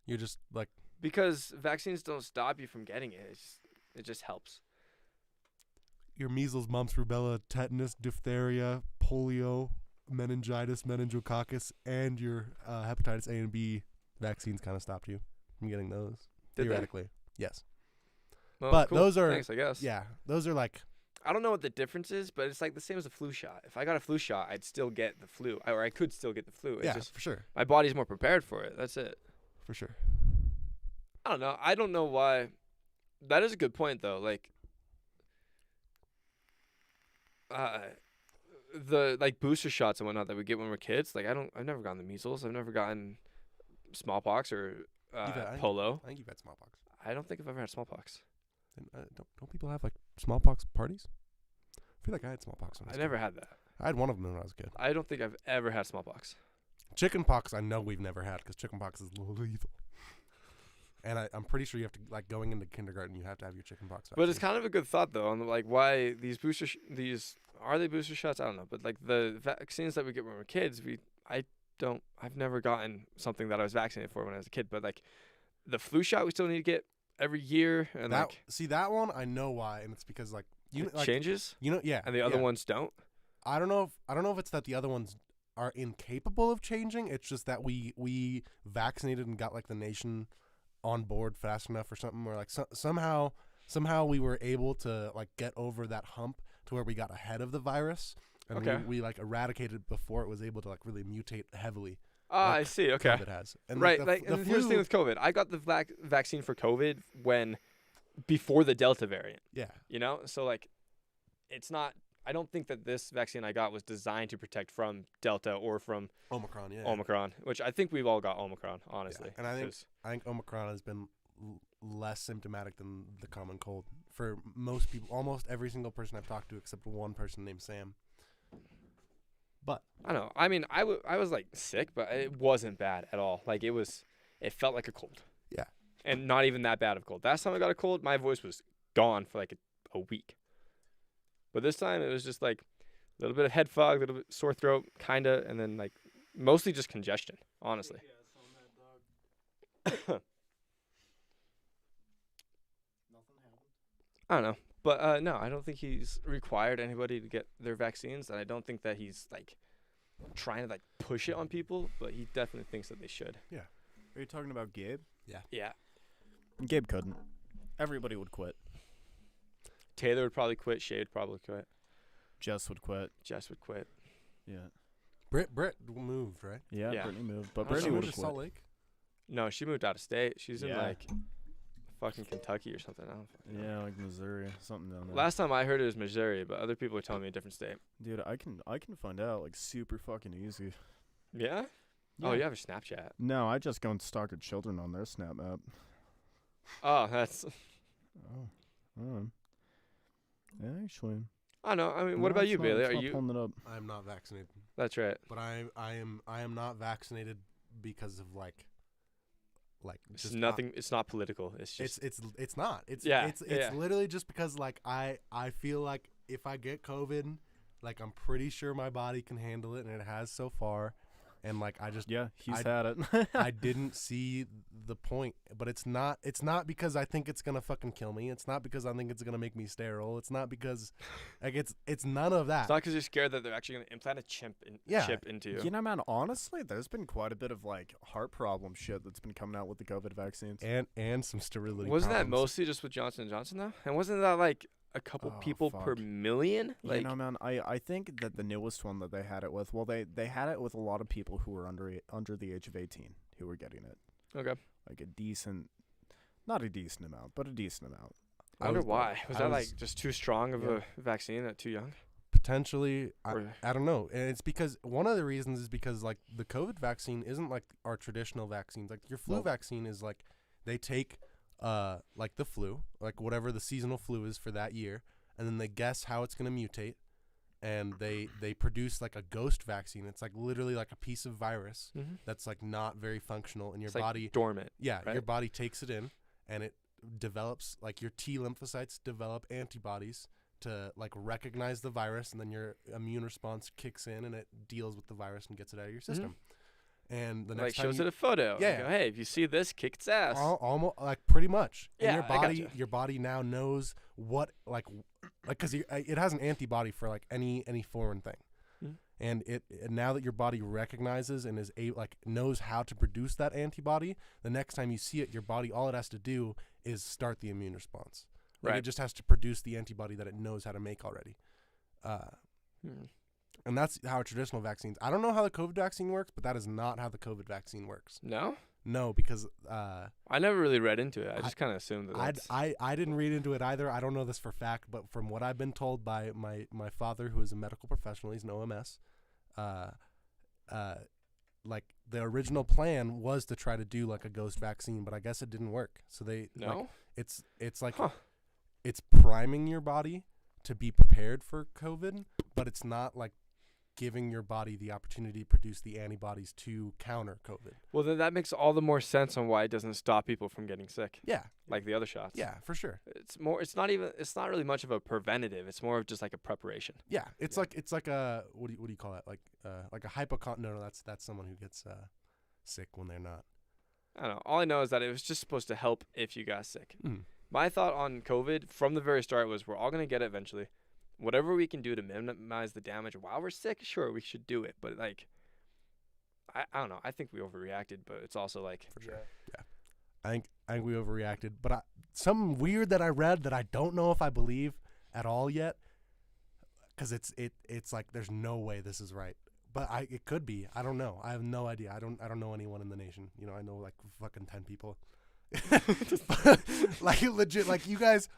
You're just like because vaccines don't stop you from getting it. It just helps. your measles, mumps, rubella, tetanus, diphtheria, polio, meningitis, meningococcus, and your hepatitis A and B vaccines kind of stopped you from getting those. Did they? Theoretically, yes. Well, But cool. those are- Thanks, I guess. Yeah, those are like I don't know what the difference is, but it's like the same as a flu shot. If I got a flu shot, I'd still get the flu, or I could still get the flu. It's yeah, just for sure, my body's more prepared for it. That's it. for sure. I don't know. I don't know why. That is a good point, though. Like, the like booster shots and whatnot that we get when we're kids. Like, I've never gotten the measles. I've never gotten smallpox or polio. I think you've had smallpox. I don't think I've ever had smallpox. And, don't people have like smallpox parties? I feel like I had smallpox when I I was never kid. had that. I had one of them when I was a kid. I don't think I've ever had smallpox. Chickenpox, I know we've never had because chickenpox is lethal. And I'm pretty sure you have to, like, going into kindergarten, you have to have your chickenpox vaccine. But it's kind of a good thought, though, on like why these are they booster shots? I don't know, but like the vaccines that we get when we're kids, I've never gotten something that I was vaccinated for when I was a kid. But like the flu shot, we still need to get every year, and that, like see that one, I know why, and it's because like it like changes, yeah, and the other yeah. ones don't. I don't know if it's that the other ones are incapable of changing. It's just that we vaccinated and got like the nation on board fast enough or something, or like somehow we were able to like get over that hump to where we got ahead of the virus, and Okay. we like eradicated it before it was able to like really mutate heavily. Ah, like I see. Okay. COVID has. And Right. the, Like, the and here's the thing flu, with COVID. I got the vaccine for COVID before the Delta variant. yeah, You know, so like, it's not. I don't think that this vaccine I got was designed to protect from Delta or from Omicron, yeah. Omicron, which I think we've all got Omicron, honestly. And I 'cause- think Omicron has been less symptomatic than the common cold for most people. Almost every single person I've talked to, except one person named Sam. But I don't know. I mean, I was like sick, but it wasn't bad at all. Like it felt like a cold. Yeah. And not even that bad of a cold. Last time I got a cold, my voice was gone for like a week. But this time it was just like a little bit of head fog, a little bit sore throat, kinda, and then like mostly just congestion, honestly. I don't know. But no, I don't think he's required anybody to get their vaccines, and I don't think that he's like trying to like push it on people, but he definitely thinks that they should. Are you talking about Gabe? Yeah. Gabe couldn't. Everybody would quit. Taylor would probably quit, Shay would probably quit, Jess would quit. Jess would quit. Yeah. Britt moved, right? Yeah, Yeah. Brittany moved. But Oh, Brittany she would moved have to quit. Salt Lake. No, she moved out of state. She's in Yeah. like fucking Kentucky or something. I don't fucking know. Yeah, like Missouri, something down there. Last time I heard it was Missouri, but other people were telling me a different state. Dude, I can find out like super fucking easy. Yeah? Oh, you have a Snapchat. No, I just go and stalk her children on their Snap map. Oh, that's. Oh. Yeah, actually. I don't know. I mean, what No, about it's you, not- Bailey? it's Are not you? pulling it up? I'm not vaccinated, That's right. but I am not vaccinated because of like It's just nothing. It's not political. It's just. It's not. It's Yeah, It's yeah. literally just because like I feel like if I get COVID, like I'm pretty sure my body can handle it, and it has so far, and like I just Yeah, he's I- had it. I didn't see the point. But it's not because I think it's gonna fucking kill me. It's not because I think it's gonna make me sterile. It's not because like it's none of that. It's not because you're scared that they're actually going to implant a chip into you. You know, man, honestly, there's been quite a bit of like heart problem shit that's been coming out with the COVID vaccines. and some sterility. Wasn't that problems. mostly just with Johnson & Johnson, though? And wasn't that like a couple Oh, people per fuck. million? Like, you know, man, I think that the newest one that they had it with, well, they had it with a lot of people who were under the age of 18 who were getting it. okay. Like a decent, not a decent amount, but a decent amount. I wonder was- why. Was I that was- like just too strong of yeah. a vaccine at too young? Potentially, Or- I don't know. And it's because one of the reasons is because like the COVID vaccine isn't like our traditional vaccines. Like your flu Nope. vaccine is like they take like the flu, like whatever the seasonal flu is for that year, and then they guess how it's going to mutate, and they produce like a ghost vaccine. It's like literally like a piece of virus Mm-hmm. that's like not very functional in your It's like body. dormant. Yeah, your right? body takes it in, and it develops like your T lymphocytes develop antibodies to like recognize the virus, and then your immune response kicks in and it deals with the virus and gets it out of your system. And the Like next time shows you, it a photo. Yeah, Like, yeah. hey, if you see this, kick its ass. almost like pretty much, and Yeah, your I body gotcha. your body now knows what like because it has an antibody for like any foreign thing. Mhm. And now that your body recognizes and is knows how to produce that antibody, the next time you see it, your body all it has to do is start the immune response. Like Right. It just has to produce the antibody that it knows how to make already. Hmm. And that's how traditional vaccines. I don't know how the COVID vaccine works, but that is not how the COVID vaccine works. No? No, because I never really read into it. I just kind of assumed that that's... I didn't read into it either. I don't know this for fact, but from what I've been told by my father, who is a medical professional, he's an OMS. Like the original plan was to try to do like a ghost vaccine, but I guess it didn't work. So they No? like, it's like Huh. it's priming your body to be prepared for COVID, but it's not like giving your body the opportunity to produce the antibodies to counter COVID. Well, then that makes all the more sense on why it doesn't stop people from getting sick, Yeah, like the other shots. yeah, for sure. It's not really much of a preventative. It's more of just like a preparation. Yeah, it's Yeah. like a what do you call that? Like a hypochon. No, that's someone who gets sick when they're not. I don't know. All I know is that it was just supposed to help if you got sick. Mm. My thought on COVID from the very start was we're all going to get it eventually. Whatever we can do to minimize the damage while we're sick, sure, we should do it. But, like, I don't know. I think we overreacted, but it's also like... For sure. Yeah. I think we overreacted, but something weird that I read that I don't know if I believe at all yet, because it's like there's no way this is right. but it could be. I don't know. I have no idea. I don't know anyone in the nation. You know, I know like fucking 10 people. Like legit, like you guys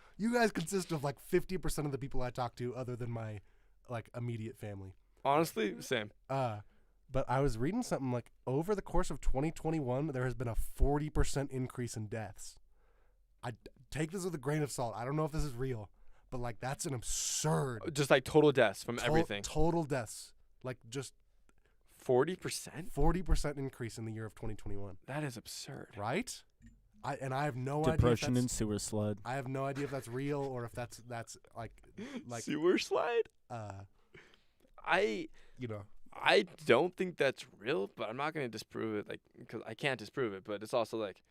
consist of like 50% of the people I talk to, other than my like immediate family. Honestly, same. But I was reading something like over the course of 2021, there has been a 40% increase in deaths. I take this with a grain of salt. I don't know if this is real, but like that's an absurd. Just like total deaths from everything. Total deaths, like just 40%. 40% increase in the year of 2021. That is absurd. Right? I have no Depression idea. and sewer slide. I have no idea if that's real or if that's like Sewer slide. I you know. I don't think that's real, but I'm not gonna disprove it. Like, because I can't disprove it. But it's also like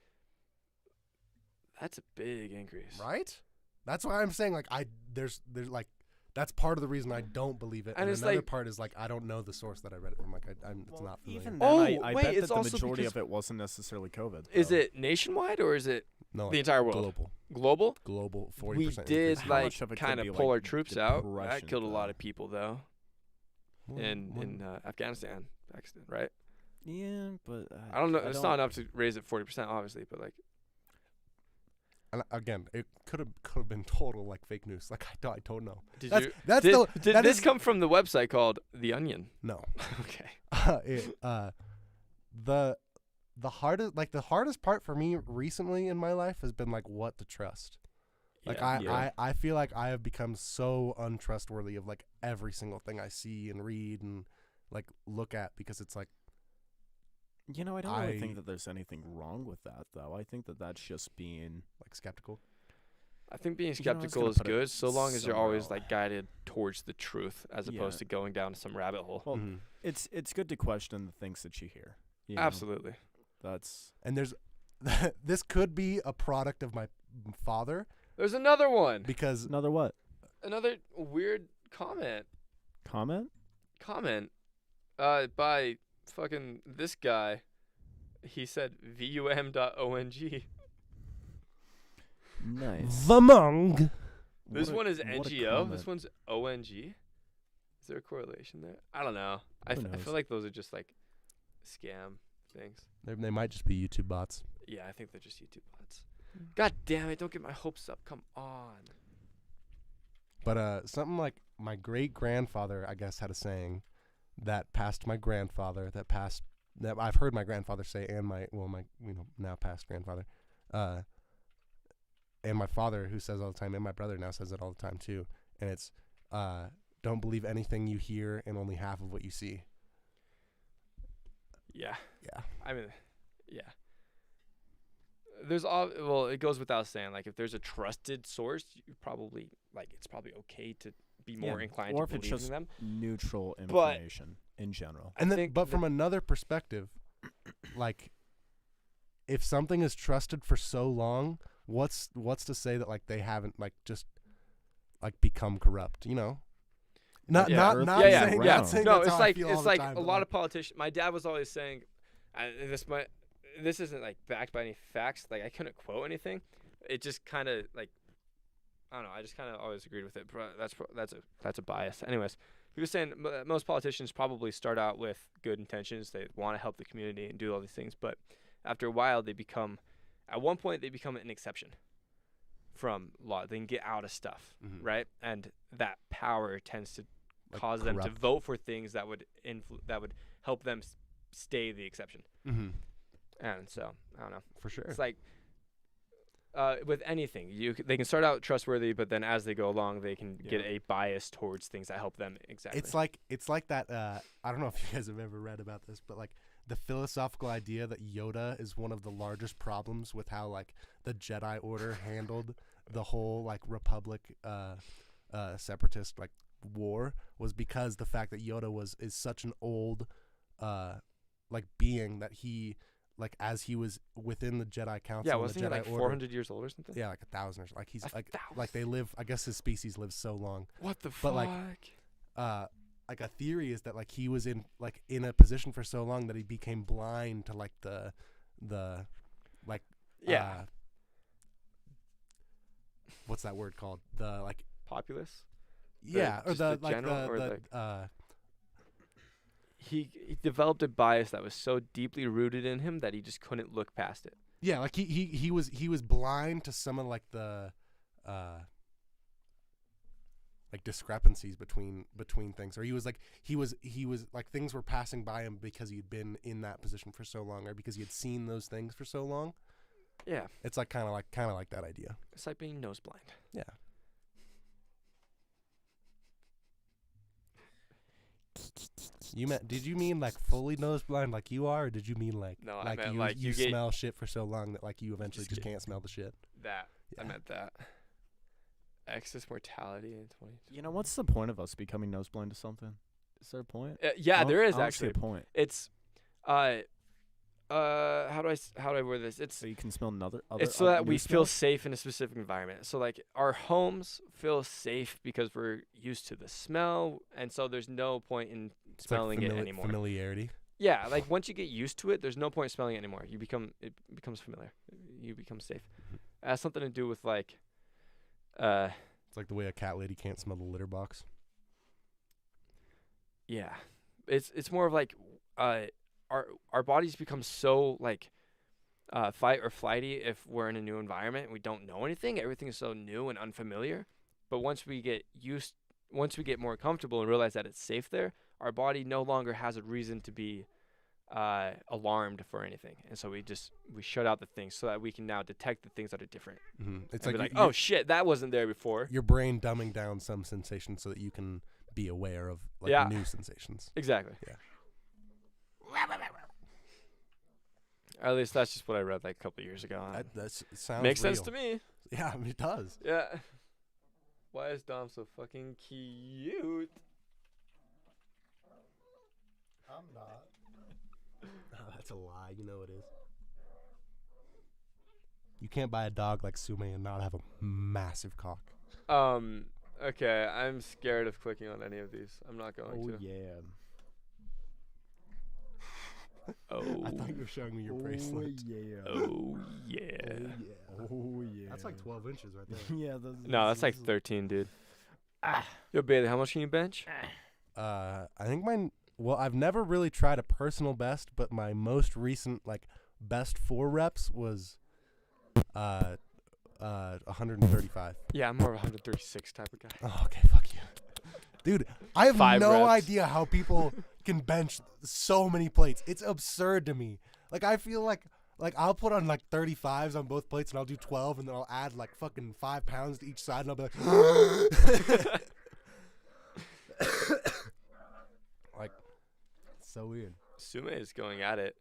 that's a big increase. Right? That's why I'm saying like there's like that's part of the reason I don't believe it. And it's another like, part is like I don't know the source that I read it from. Like it's not familiar. Even Oh, then, I wait, bet it's that the also majority because- of it wasn't necessarily COVID. Is though. it nationwide or is it No, the entire world? global Global. 40%. We did How like much of it could kind be, of like, pull our troops out. That depression, killed a lot though? of people though in Afghanistan, Pakistan, right? Yeah, but I don't know. It's not enough to raise it 40%, obviously, but like And again, it could have been total like fake news. Like I don't know. did That's you? that's Did, the did that this is- come from the website called The Onion? no. Okay. The hardest part for me recently in my life has been like what to trust. Like Yeah. I feel like I have become so untrustworthy of like every single thing I see and read and like look at, because it's like You know, I don't really I- think that there's anything wrong with that, though. I think that that's just being. like skeptical. I think being You know, I was skeptical gonna is put it good so long as you're always somewhere like guided towards the truth as opposed Yeah. to going down some rabbit hole. Well, Mhm. it's good to question the things that you hear. you know? Absolutely. That's And there's this could be a product of my father, There's another one. because another what? Another weird comment Comment? by fucking this guy. He said vum.ong. Nice. Vamong. This What one is what a NGO. comment. This one's ONG. Is there a correlation there? I don't know. I Who feel knows? like those are just like scam things. They might just be YouTube bots. Yeah, I think they're just YouTube bots. God damn it! Don't get my hopes up. Come on. But something like my great grandfather, I guess, had a saying that passed my grandfather, that I've heard my grandfather say, and my now past grandfather, and my father, who says all the time, and my brother now says it all the time too. And it's don't believe anything you hear and only half of what you see. Yeah. Yeah. I mean, yeah. There's all well, it goes without saying. Like, if there's a trusted source, you probably it's probably okay to be more Yeah, inclined or to if it's believe just in them. neutral But- information in general. And then, think but that- from another perspective, like if something is trusted for so long, what's to say that like they haven't like just like become corrupt? You know, not Yeah. not Earth not is yeah, saying, yeah. not saying No, that's it's how I like feel all it's the like time, a but, lot like, of politicians. My dad was always saying, this isn't like backed by any facts. Like, I couldn't quote anything. It just kind of like, I don't know. I just kind of always agreed with it. That's a bias. Anyways, he was saying most politicians probably start out with good intentions. They want to help the community and do all these things, but after a while, at one point they become an exception from law. They can get out of stuff, Mhm. right? And that power tends to Like, cause them to corrupt. vote for things that would help them stay the exception. Mhm. And so I don't know. For sure. It's like with anything, they can start out trustworthy, but then as they go along, they can get Yeah. a bias towards things that help them exactly. It's like that. I don't know if you guys have ever read about this, but like the philosophical idea that Yoda is one of the largest problems with how like the Jedi Order handled the whole like Republic separatist like war was because the fact that Yoda is such an old like being that he like as he was within the Jedi Council. yeah, and wasn't the he Jedi like Order, 400 years old or something? Yeah, like 1,000 or like he's A like they live. I guess his species lives so long. What the But, fuck? Like a theory is that like he was in a position for so long that he became blind to like the like Yeah. what's that word called, the like Populace? yeah or just the the like general or the like- he developed a bias that was so deeply rooted in him that he just couldn't look past it. Yeah, like he was blind to some of like the like discrepancies between things, or he was like things were passing by him because he'd been in that position for so long, or because he had seen those things for so long. Yeah, It's like kind of like that idea. it's like being nose blind. Yeah. Did you mean like fully nose blind like you are, or did you mean like No, I like meant you like you you get- smell shit for so long that like you eventually Just just get- can't smell the shit? That I Yeah. meant that. Excess mortality in 20. You know, what's the point of us becoming nose blind to something? Is there a point? Yeah, there is I don't see actually. a point. It's how do I word this? It's So you can smell other it's so that new we feel smells? safe in a specific environment. So like our homes feel safe because we're used to the smell, and so there's no point in It's smelling like it anymore. familiarity. Yeah, like once you get used to it, there's no point smelling it anymore. It becomes familiar. You become safe. It has something to do with like It's like the way a cat lady can't smell the litter box. yeah. It's more of like our bodies become so like fight or flighty if we're in a new environment and we don't know anything. Everything is so new and unfamiliar. But once we get more comfortable and realize that it's safe there, our body no longer has a reason to be alarmed for anything, and so we shut out the things so that we can now detect the things that are different. It's And be like, oh shit, that wasn't there before. your brain dumbing down some sensations so that you can be aware of like Yeah. new sensations. Exactly. Yeah. At least that's just what I read like a couple of years ago. That sounds Makes sense real. to me. Yeah, I mean, it does. Yeah. Why is Dom so fucking cute? I'm not. That's a lie. You know it is. You can't buy a dog like Sume and not have a massive cock. Okay, I'm scared of clicking on any of these. I'm not going Oh to. yeah. Oh. I thought you were showing me your bracelet. yeah. Oh yeah. Oh yeah. That's like 12 inches right there. Yeah. No, that's like 13, dude. Yo, Bailey, how much can you bench? I think mine. Well, I've never really tried a personal best, but my most recent like best 4 reps was 135. Yeah, I'm more of a 136 type of guy. Oh, okay, fuck you, dude. I have 5 no reps. idea how people can bench so many plates. It's absurd to me. Like I feel like I'll put on like 35s on both plates and I'll do 12 and then I'll add like fucking 5 pounds to each side and I'll be like, like, it's so weird. Sume is going at it,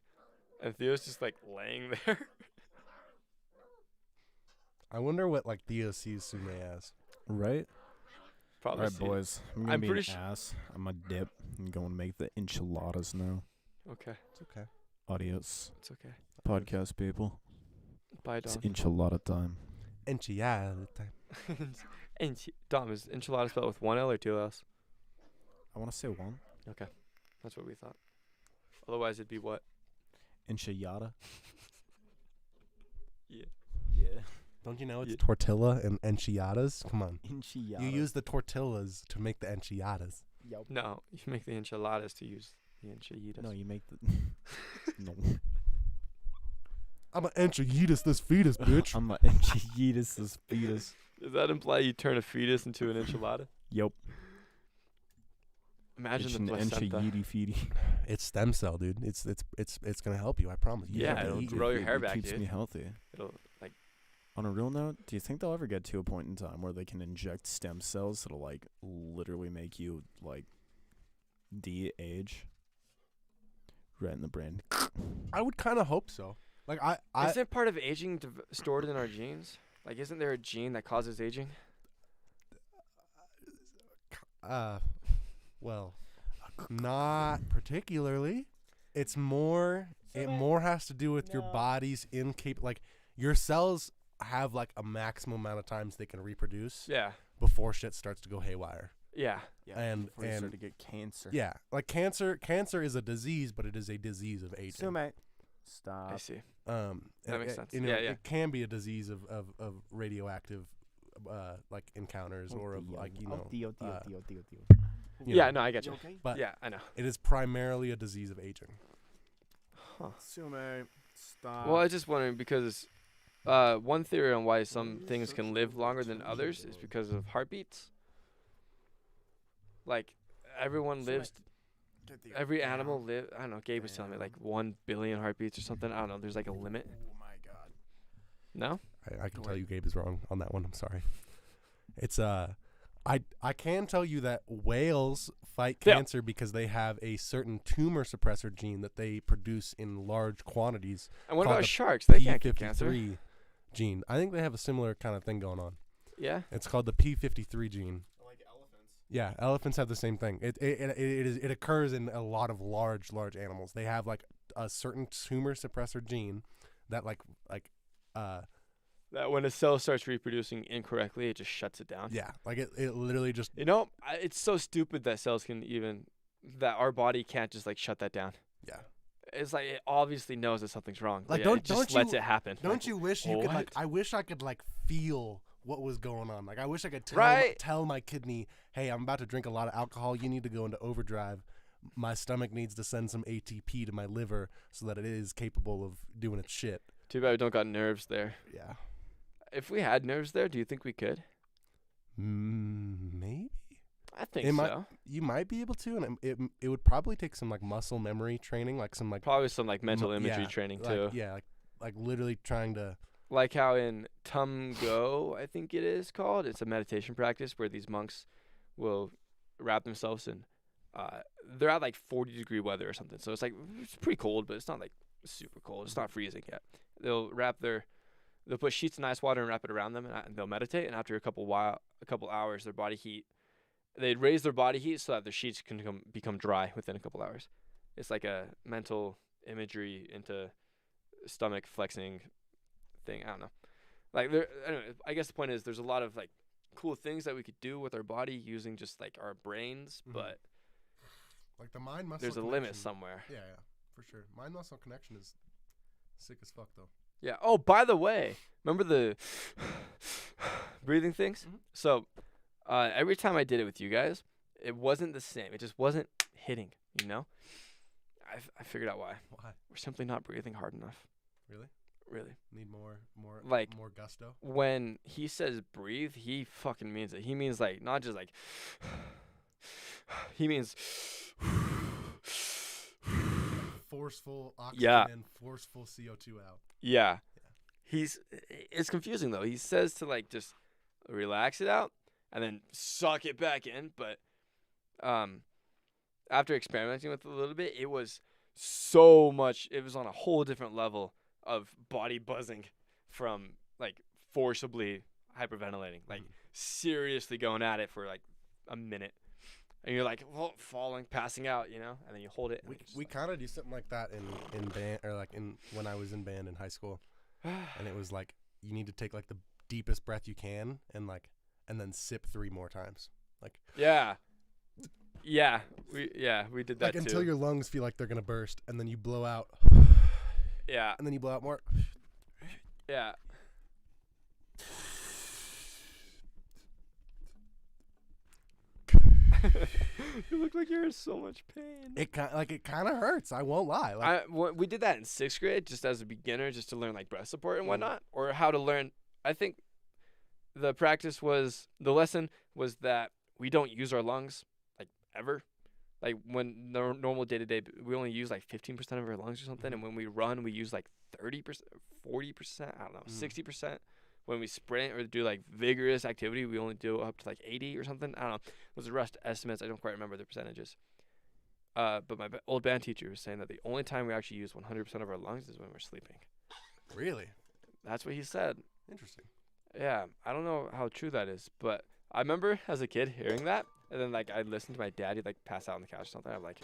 and Theo's just like laying there. I wonder what like Theo sees Sume as. Right. All Probably. right, see- boys. I'm gonna I'm be pretty an su- ass. I'm gonna dip and go and make the enchiladas now. Okay, It's okay. Adios, it's okay. podcast people. Bye, It's Dom. enchilada time. Enchilada time. Dom, is enchilada spelled with 1 L or 2 L's? I want to say one. Okay, that's what we thought. Otherwise, it'd be what? Enchilada. Yeah. Yeah. Don't you know it's Yeah. tortilla and enchiladas? Come on. Enchilada. You use the tortillas to make the enchiladas. Yep. No, you make the enchiladas to use the enchiladas. No, you make the. No. I'm an enchiladas this fetus, bitch. I'm a enchiladas this fetus. Does that imply you turn a fetus into an enchilada? Yep. Imagine It's the an placenta. enchilada feedy. It's stem cell, dude. It's gonna help you. I promise. You Yeah, have to it'll eat grow it. your hair it back, keeps dude. me healthy. It'll like On a real note, do you think they'll ever get to a point in time where they can inject stem cells that'll like literally make you like de-age? Right in the brain. I would kind of hope so. Like I isn't part of aging stored in our genes? Like, isn't there a gene that causes aging? well, not particularly. It's more. It more has to do with your body's like your cells have like a maximum amount of times they can reproduce Yeah. before shit starts to go haywire. Yeah. And- before you start and- to get cancer. Yeah, like cancer is a disease, but it is a disease of aging. So mate, I stop. see. That makes sense. You know, Yeah, yeah. It can be a disease of radioactive, like encounters or of like you know. You Yeah, know, no, I get you. okay? but Yeah, I know. it is primarily a disease of aging. Sume, stop. Well, I was just wondering because one theory on why some things can live longer than others is because of heartbeats. Like everyone lives, every animal live. I don't know. Gabe was telling me like 1 billion heartbeats or something. I don't know. There's like a limit. Oh my god. No. I can tell you Gabe is wrong on that one. I'm sorry. It's I can tell you that whales fight Yeah. cancer because they have a certain tumor suppressor gene that they produce in large quantities. And what Called about the sharks? They can't get cancer. P53 gene. I think they have a similar kind of thing going on. Yeah. It's called the P53 gene. Like elephants. Yeah, elephants have the same thing. It occurs in a lot of large animals. They have like a certain tumor suppressor gene that That when a cell starts reproducing incorrectly, it just shuts it down. yeah, like it literally just You know, it's so stupid that cells can even that our body can't just like shut that down. yeah. It's like it obviously knows that something's wrong. Like, but yeah, it just lets it happen. Don't you wish you could like? what? I wish I could like feel what was going on. Like I wish I could Right. tell my kidney, hey, I'm about to drink a lot of alcohol. You need to go into overdrive. My stomach needs to send some ATP to my liver so that it is capable of doing its shit. Too bad we don't got nerves there. Yeah. If we had nerves there, do you think we could? Maybe I think It might- so. you might be able to, and it would probably take some like muscle memory training, like some like Probably some like mental mu- imagery yeah, training like, too. Yeah, like literally trying to. Like how in Tum Go, I think it is called. It's a meditation practice where these monks will wrap themselves in. They're at like 40-degree weather or something, so it's like it's pretty cold, but it's not like super cold. It's not freezing yet. They'll put sheets of ice water and wrap it around them, and they'll meditate. And after a couple hours, their body heat, they'd raise their body heat so that their sheets can become dry within a couple hours. It's like a mental imagery into stomach flexing thing. I don't know. Like anyway, I guess the point is there's a lot of like cool things that we could do with our body using just like our brains, Mhm. but Like the mind muscle. there's a limit somewhere. Yeah, for sure. Mind muscle connection is sick as fuck though. Yeah. Oh, by the way, remember the breathing things? Mhm. So every time I did it with you guys, it wasn't the same. It just wasn't hitting, you know? I figured out why. Why? We're simply not breathing hard enough. Really? Really. Need more Like- more gusto. When he says breathe, he fucking means it. He means like not just like he means Forceful oxygen Yeah. in, forceful CO2 out. yeah. It's confusing though. He says to like just relax it out and then suck it back in, but after experimenting with it a little bit, it was so much. It was on a whole different level of body buzzing from like forcibly hyperventilating, like seriously going at it for like a minute, and you're like falling, passing out, you know, and then you hold it. And it's just We kind of do something like that in band, or like in when I was in band in high school, and it was like you need to take like the deepest breath you can and then sip 3 more times, like yeah, we did that like too. until your lungs feel like they're gonna burst, and then you blow out, yeah, and then you blow out more. yeah. You look like you're in so much pain. It kind of hurts. I won't lie. Like, We did that in 6th grade just as a beginner, just to learn like breath support and whatnot, or how to learn. I think the lesson was that we don't use our lungs like ever. Like when normal day to day, we only use like 15% of our lungs or something, and when we run, we use like 30%, 40%. I don't know, 60%. When we sprint or do like vigorous activity, we only do up to like 80 or something. I don't know. Those are rough estimates. I don't quite remember the percentages. But my old band teacher was saying that the only time we actually use 100% of our lungs is when we're sleeping. really That's what he said. interesting. Yeah, I don't know how true that is, but I remember as a kid hearing that, and then like I listened to my dad, he'd like pass out on the couch or something. I'm like,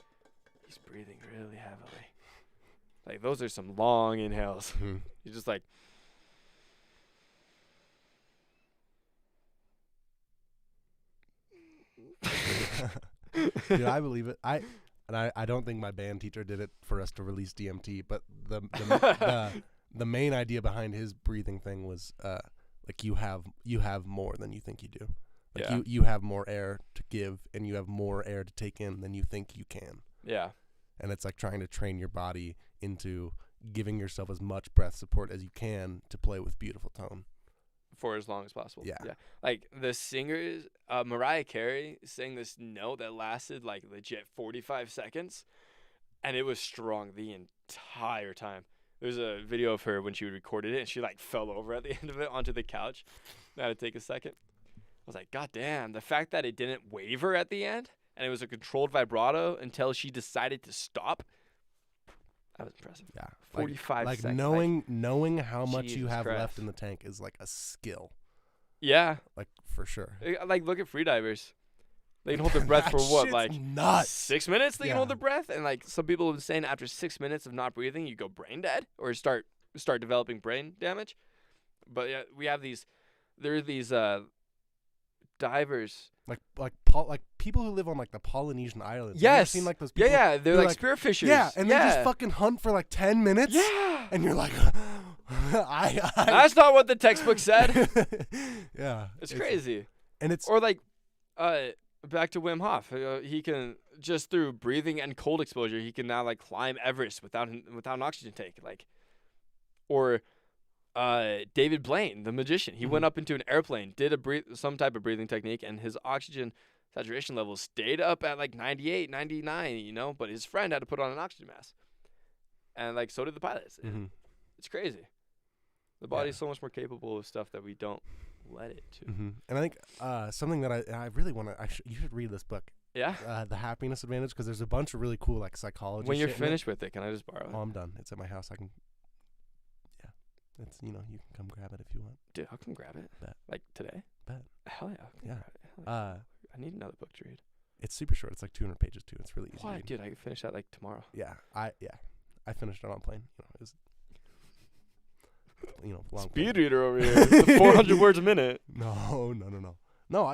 he's breathing really heavily. Like those are some long inhales. He's just like, Dude, I believe it. I don't think my band teacher did it for us to release DMT, but the main idea behind his breathing thing was like you have more than you think you do. Like Yeah. you have more air to give and you have more air to take in than you think you can. Yeah. And it's like trying to train your body into giving yourself as much breath support as you can to play with beautiful tone. For as long as possible. Yeah. Like the singers, Mariah Carey sang this note that lasted like legit 45 seconds, and it was strong the entire time. There's a video of her when she recorded it, and she like fell over at the end of it onto the couch. I had to take a second. I was like, God damn, the fact that it didn't waver at the end, and it was a controlled vibrato until she decided to stop. That was impressive. Yeah. 45 like seconds. knowing how much you Jesus have Christ. left in the tank is like a skill. Yeah. Like for sure. Like, look at freedivers. They can hold their breath for That what, shit's like nuts. 6 minutes? They can hold Yeah. their breath, and like some people have been saying, after 6 minutes of not breathing, you go brain dead or start developing brain damage. But yeah, we have these. There are these divers. Like people who live on like the Polynesian islands. Have you ever Yes. seen like those Yeah, people? yeah. They're who, like spearfishers. Yeah, and they just Yeah. fucking hunt for like 10 minutes. Yeah. And you're like, I That's not what the textbook said. Yeah. It's crazy. And it's Or like, back to Wim Hof. He can, just through breathing and cold exposure, he can now like climb Everest without an oxygen tank. Like, or David Blaine, the magician, he went up into an airplane, did some type of breathing technique, and his oxygen saturation level stayed up at like 98, 99. You know, but his friend had to put on an oxygen mask, and like so did the pilots. Mhm. It's crazy. The body's so much more capable of stuff that we don't let it to. And I think something that I really want to you should read this book, Yeah. The Happiness Advantage, because there's a bunch of really cool like psychology. When you're shit in it. finished with it, can I just borrow it? Oh, I'm done. It's at my house. I can. Yeah, it's you can come grab it if you want. Dude, I'll come grab it. Bet. Like today? Bet. Hell yeah. I'll come Yeah. grab it. Hell yeah. I need another book to read. It's super short. It's like 200 pages too. It's really easy. to Why, read. dude? I can finish that like tomorrow. Yeah, I finished it on plane. It was long. Speed reader over here. It's 400 words a minute. No. No,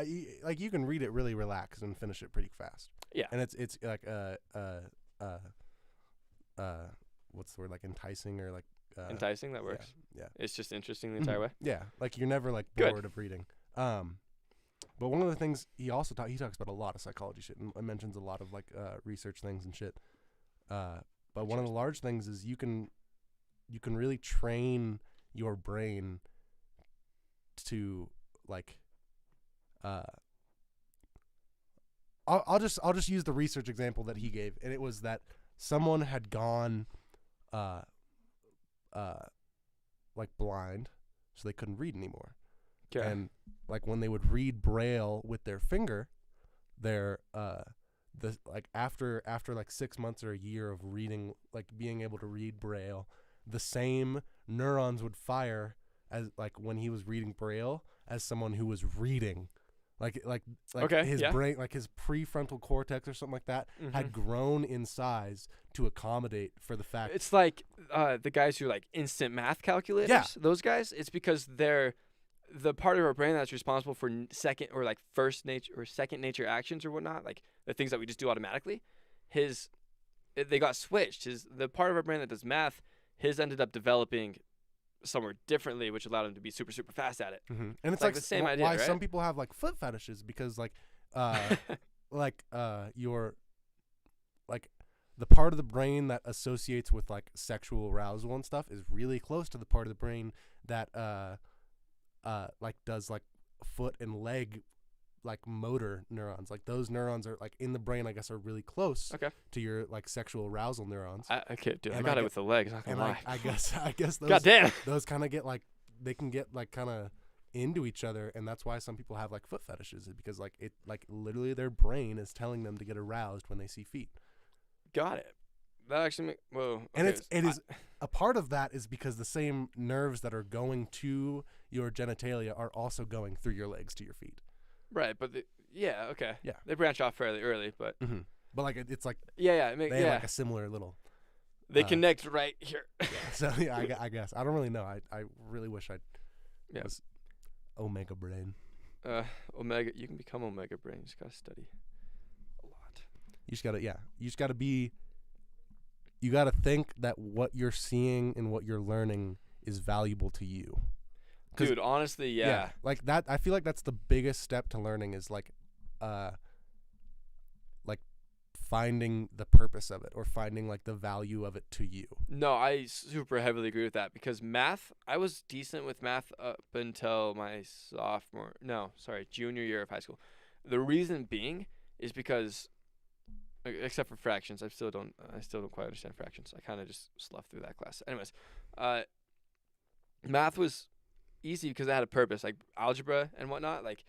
like you can read it really relaxed and finish it pretty fast. Yeah. And it's like what's the word, like enticing or like Enticing, that works. Yeah. It's just interesting the entire way. Yeah, like you're never like Good. bored of reading. But one of the things he also he talks about a lot of psychology shit and mentions a lot of like research things and shit. But one of the large things is you can really train your brain to like I'll just use the research example that he gave, and it was that someone had gone like blind, so they couldn't read anymore. Okay. And like when they would read Braille with their finger, their after like 6 months or a year of reading, like being able to read Braille, the same neurons would fire as like when he was reading Braille as someone who was reading. Like Okay, his yeah. brain, like his prefrontal cortex or something like that, had grown in size to accommodate for the fact. It's like the guys who like instant math calculators. Yeah. Those guys. It's because they're the part of our brain that's responsible for second or like first nature or second nature actions or whatnot, like the things that we just do automatically. They got switched. The part of our brain that does math, his ended up developing somewhere differently, which allowed him to be super, super fast at it. And it's like the same idea, why right? some people have like foot fetishes, because like your like the part of the brain that associates with like sexual arousal and stuff is really close to the part of the brain that like does like foot and leg like motor neurons. Like those neurons are like in the brain, I guess, are really close to your like sexual arousal neurons. Okay, dude, I And got I it with the legs. Not and gonna lie. I guess those God damn. those kind of get like they can get like kind of into each other, and that's why some people have like foot fetishes, is because like it like literally their brain is telling them to get aroused when they see feet. Got it. That actually whoa. And okay, it is a part of that is because the same nerves that are going to your genitalia are also going through your legs to your feet. right, but yeah, okay. Yeah. They branch off fairly early, but But like it's like yeah, they have like a similar little. they connect right here. So yeah, I guess I don't really know. I really wish I Yeah. was Omega Brain. Omega, you can become Omega Brain. You just gotta study a lot. You just gotta be. You gotta think that what you're seeing and what you're learning is valuable to you, Dude, honestly, yeah. like that. I feel like that's the biggest step to learning is like finding the purpose of it or finding like the value of it to you. No, I super heavily agree with that because math, I was decent with math up until my junior year of high school. The reason being is because, except for fractions, I still don't quite understand fractions. I kind of just sloughed through that class. Anyways, math was easy because it had a purpose, like algebra and whatnot. Like,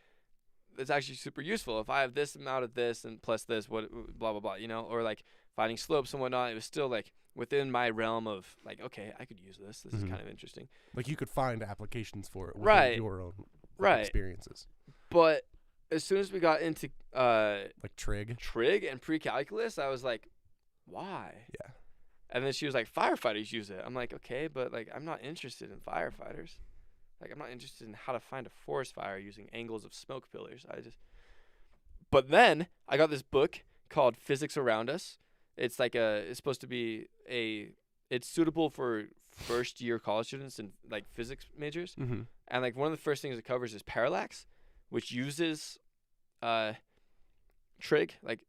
it's actually super useful. If I have this amount of this and plus this, what blah blah blah, or like finding slopes and whatnot, it was still like within my realm of like, okay, I could use this. This is kind of interesting. Like you could find applications for it within Right. your own Right. experiences. But as soon as we got into Like trig. and pre-calculus, I was like, why? Yeah. And then she was like, firefighters use it. I'm like, okay, but like I'm not interested in firefighters. Like, I'm not interested in how to find a forest fire using angles of smoke pillars. But then I got this book called Physics Around Us. It's like it's supposed to be it's suitable for first year college students and like physics majors. Mm-hmm. And like one of the first things it covers is parallax, which uses trig, like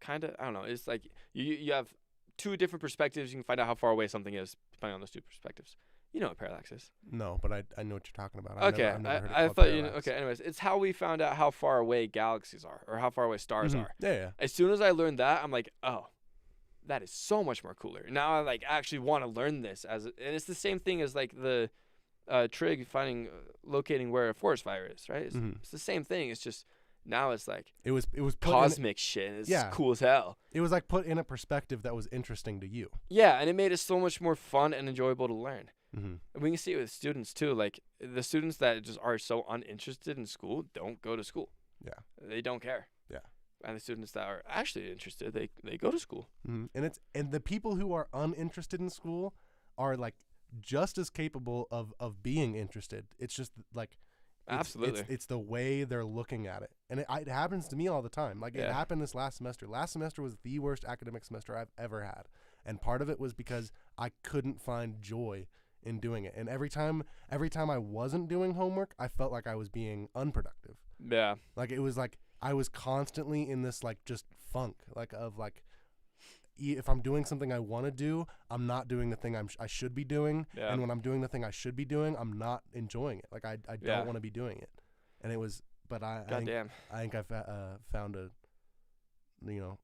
kind of, I don't know. It's like you have two different perspectives. You can find out how far away something is depending on those two perspectives. You know what parallax is. No, but I know what you're talking about. Okay, I've never heard it I called thought parallax. Okay, anyways, it's how we found out how far away galaxies are or how far away stars Mhm. are. Yeah. As soon as I learned that, I'm like, oh, that is so much more cooler. Now I like actually want to learn this and it's the same thing as like the trig locating where a forest fire is, right? It's the same thing. It's just now it's like It was put cosmic shit. It's Yeah. cool as hell. it was like put in a perspective that was interesting to you. Yeah, and it made it so much more fun and enjoyable to learn. Mm-hmm. And we can see it with students too. Like the students that just are so uninterested in school don't go to school. Yeah. They don't care. Yeah. And the students that are actually interested, they go to school. Mm-hmm. And the people who are uninterested in school are like just as capable of being interested. It's just like Absolutely. it's the way they're looking at it, and it happens to me all the time. Like it Yeah. happened this last semester. Last semester was the worst academic semester I've ever had, and part of it was because I couldn't find joy in doing it. And every time I wasn't doing homework, I felt like I was being unproductive. Yeah. Like it was like I was constantly in this like just funk like of like if I'm doing something I want to do, I'm not doing the thing I should be doing. Yeah. And when I'm doing the thing I should be doing, I'm not enjoying it. Like I Yeah. don't want to be doing it. And it was, but I think Goddamn. I've found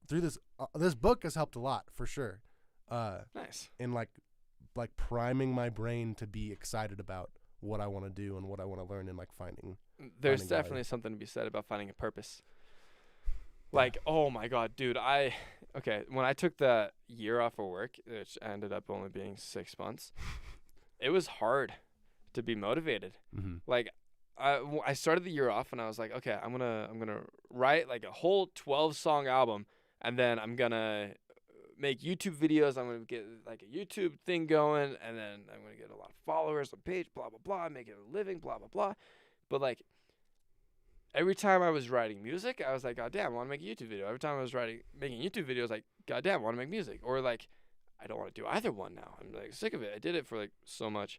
through this book has helped a lot for sure. Nice. In like priming my brain to be excited about what I want to do and what I want to learn and like finding. There's Finding value. definitely something to be said about finding a purpose. Like, oh my God, dude, when I took the year off of work, which ended up only being 6 months, it was hard to be motivated. Mm-hmm. Like, I started the year off and I was like, okay, I'm gonna write like a whole 12-song album, and then I'm gonna make YouTube videos. I'm gonna get like a YouTube thing going, and then I'm gonna get a lot of followers on page, blah blah blah, make it a living, blah blah blah. But like every time I was writing music, I was like, God damn, I want to make a YouTube video. Every time I was making YouTube videos, like, God damn, I want to make music. Or like, I don't want to do either one now. I'm like sick of it. I did it for like so much.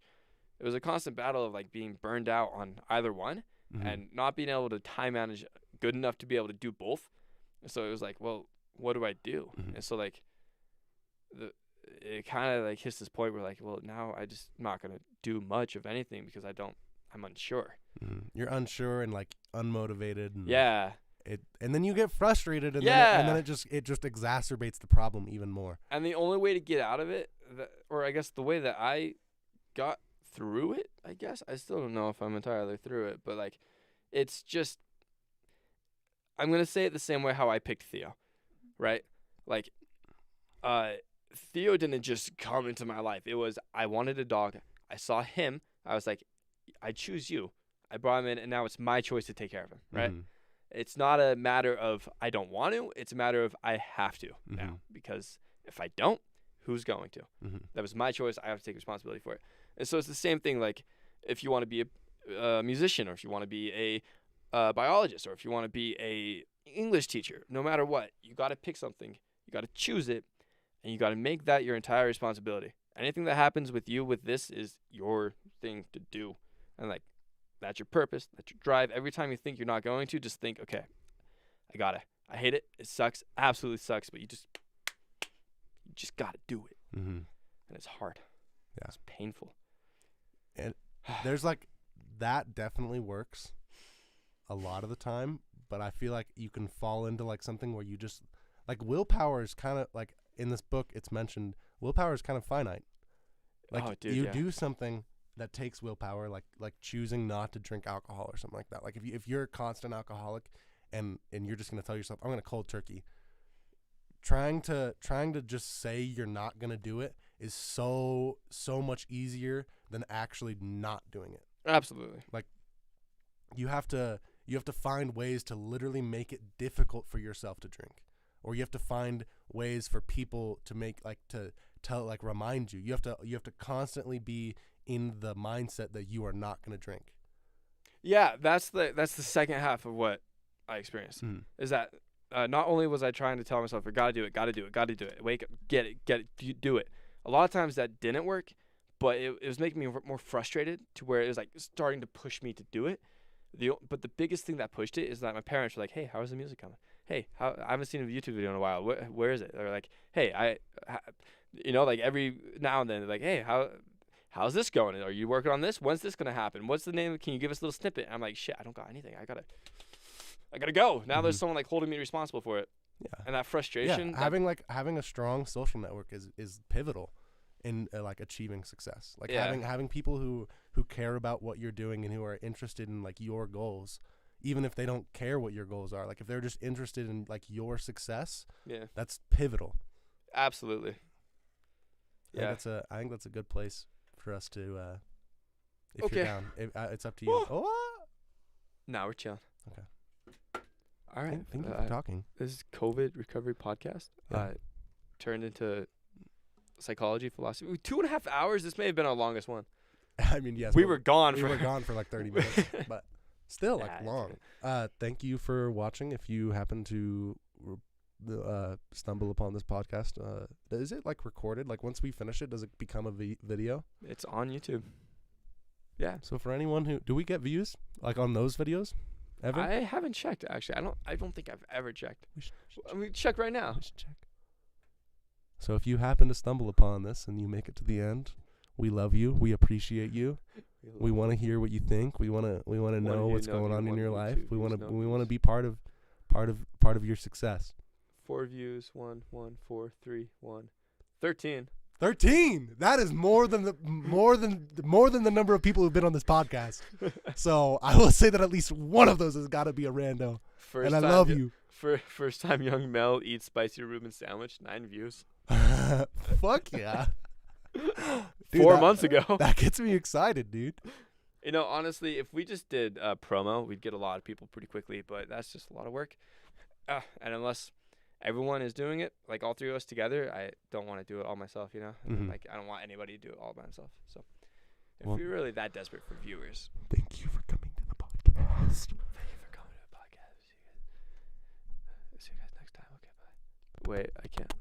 It was a constant battle of like being burned out on either one Mm-hmm. and not being able to time manage good enough to be able to do both. And so it was like, well, what do I do? Mhm. And so like it kind of like hits this point where like, well, now I just not going to do much of anything because I'm unsure. Mm-hmm. You're unsure and like unmotivated. And Yeah. And then you get frustrated, and Yeah. then it just exacerbates the problem even more. And the only way to get out of it, or I guess the way that I got through it, I guess, I still don't know if I'm entirely through it, but like, it's just, I'm going to say it the same way how I picked Theo, right? Like, Theo didn't just come into my life. It was, I wanted a dog. I saw him. I was like, I choose you. I brought him in, and now it's my choice to take care of him, right? Mhm. It's not a matter of I don't want to. It's a matter of I have to Mhm. now, because if I don't, who's going to? Mhm. That was my choice. I have to take responsibility for it. And so it's the same thing. Like if you want to be a musician, or if you want to be a biologist, or if you want to be a English teacher, no matter what, you got to pick something. You got to choose it, and you got to make that your entire responsibility. Anything that happens with you with this is your thing to do. And like That's your purpose. That's your drive. Every time you think you're not going to, just think, okay, I hate it. It sucks. Absolutely sucks. But you just got to do it. Mm-hmm. And it's hard. Yeah. It's painful. And there's like, that definitely works a lot of the time. But I feel like you can fall into like something where you just, like willpower is kind of like, in this book, it's mentioned willpower is kind of finite. Like you do something that takes willpower, like choosing not to drink alcohol or something like that. Like if you're a constant alcoholic and you're just gonna tell yourself, I'm gonna cold turkey. Trying to just say you're not gonna do it is so much easier than actually not doing it. Absolutely. Like you have to find ways to literally make it difficult for yourself to drink, or you have to find ways for people to make remind you. You have to constantly be in the mindset that you are not going to drink. Yeah, that's the second half of what I experienced. Is that not only was I trying to tell myself, I gotta do it, wake up, get it, do it. A lot of times that didn't work, but it was making me more frustrated to where it was like starting to push me to do it. But the biggest thing that pushed it is that my parents were like, "Hey, how's the music coming? Hey, I haven't seen a YouTube video in a while. Where is it?" They're like, "Hey, like every now and then, they're like, hey, how's this going? Are you working on this? When's this gonna happen? What's the name? Can you give us a little snippet?" I'm like, shit, I don't got anything. I gotta go. Now there's someone like holding me responsible for it. Yeah. And that frustration. Yeah, having a strong social network is pivotal in like achieving success. Like having people who care about what you're doing and who are interested in like your goals, even if they don't care what your goals are. Like if they're just interested in like your success, that's pivotal. Absolutely. Yeah, I think that's a good place for us to. If you're down, it's up to you. Nah, we're chilling. Okay. All right. Thank you for talking. This is COVID recovery podcast. Yeah. Turned into psychology, philosophy. 2.5 hours. This may have been our longest one. I mean, yes. We were gone for like 30 minutes, but still like long. Thank you for watching. If you happen to stumble upon this podcast, is it like recorded? Like once we finish it, does it become a video? It's on YouTube. Yeah. So for anyone do we get views like on those videos ever? I haven't checked actually. I don't think I've ever checked. We check right now. We should check. So if you happen to stumble upon this and you make it to the end, we love you. We appreciate you. We want to hear what you think. We want to know what's going on in your life. We want to be part of your success. 4 views, 1, 4, 3, 1, 13. 13. That is more than the number of people who've been on this podcast. So I will say that at least one of those has got to be a rando. And I love you. First time young Mel eats spicy Reuben sandwich. 9 views. Fuck yeah. Dude, 4 months ago. That gets me excited, dude. You know, honestly, if we just did promo, we'd get a lot of people pretty quickly. But that's just a lot of work. And unless everyone is doing it, like all 3 of us together, I don't want to do it all myself, you know? And like, I don't want anybody to do it all by himself. So if you're really that desperate for viewers. Thank you for coming to the podcast. Thank you for coming to the podcast. See you guys next time. Okay, bye. Wait, I can't.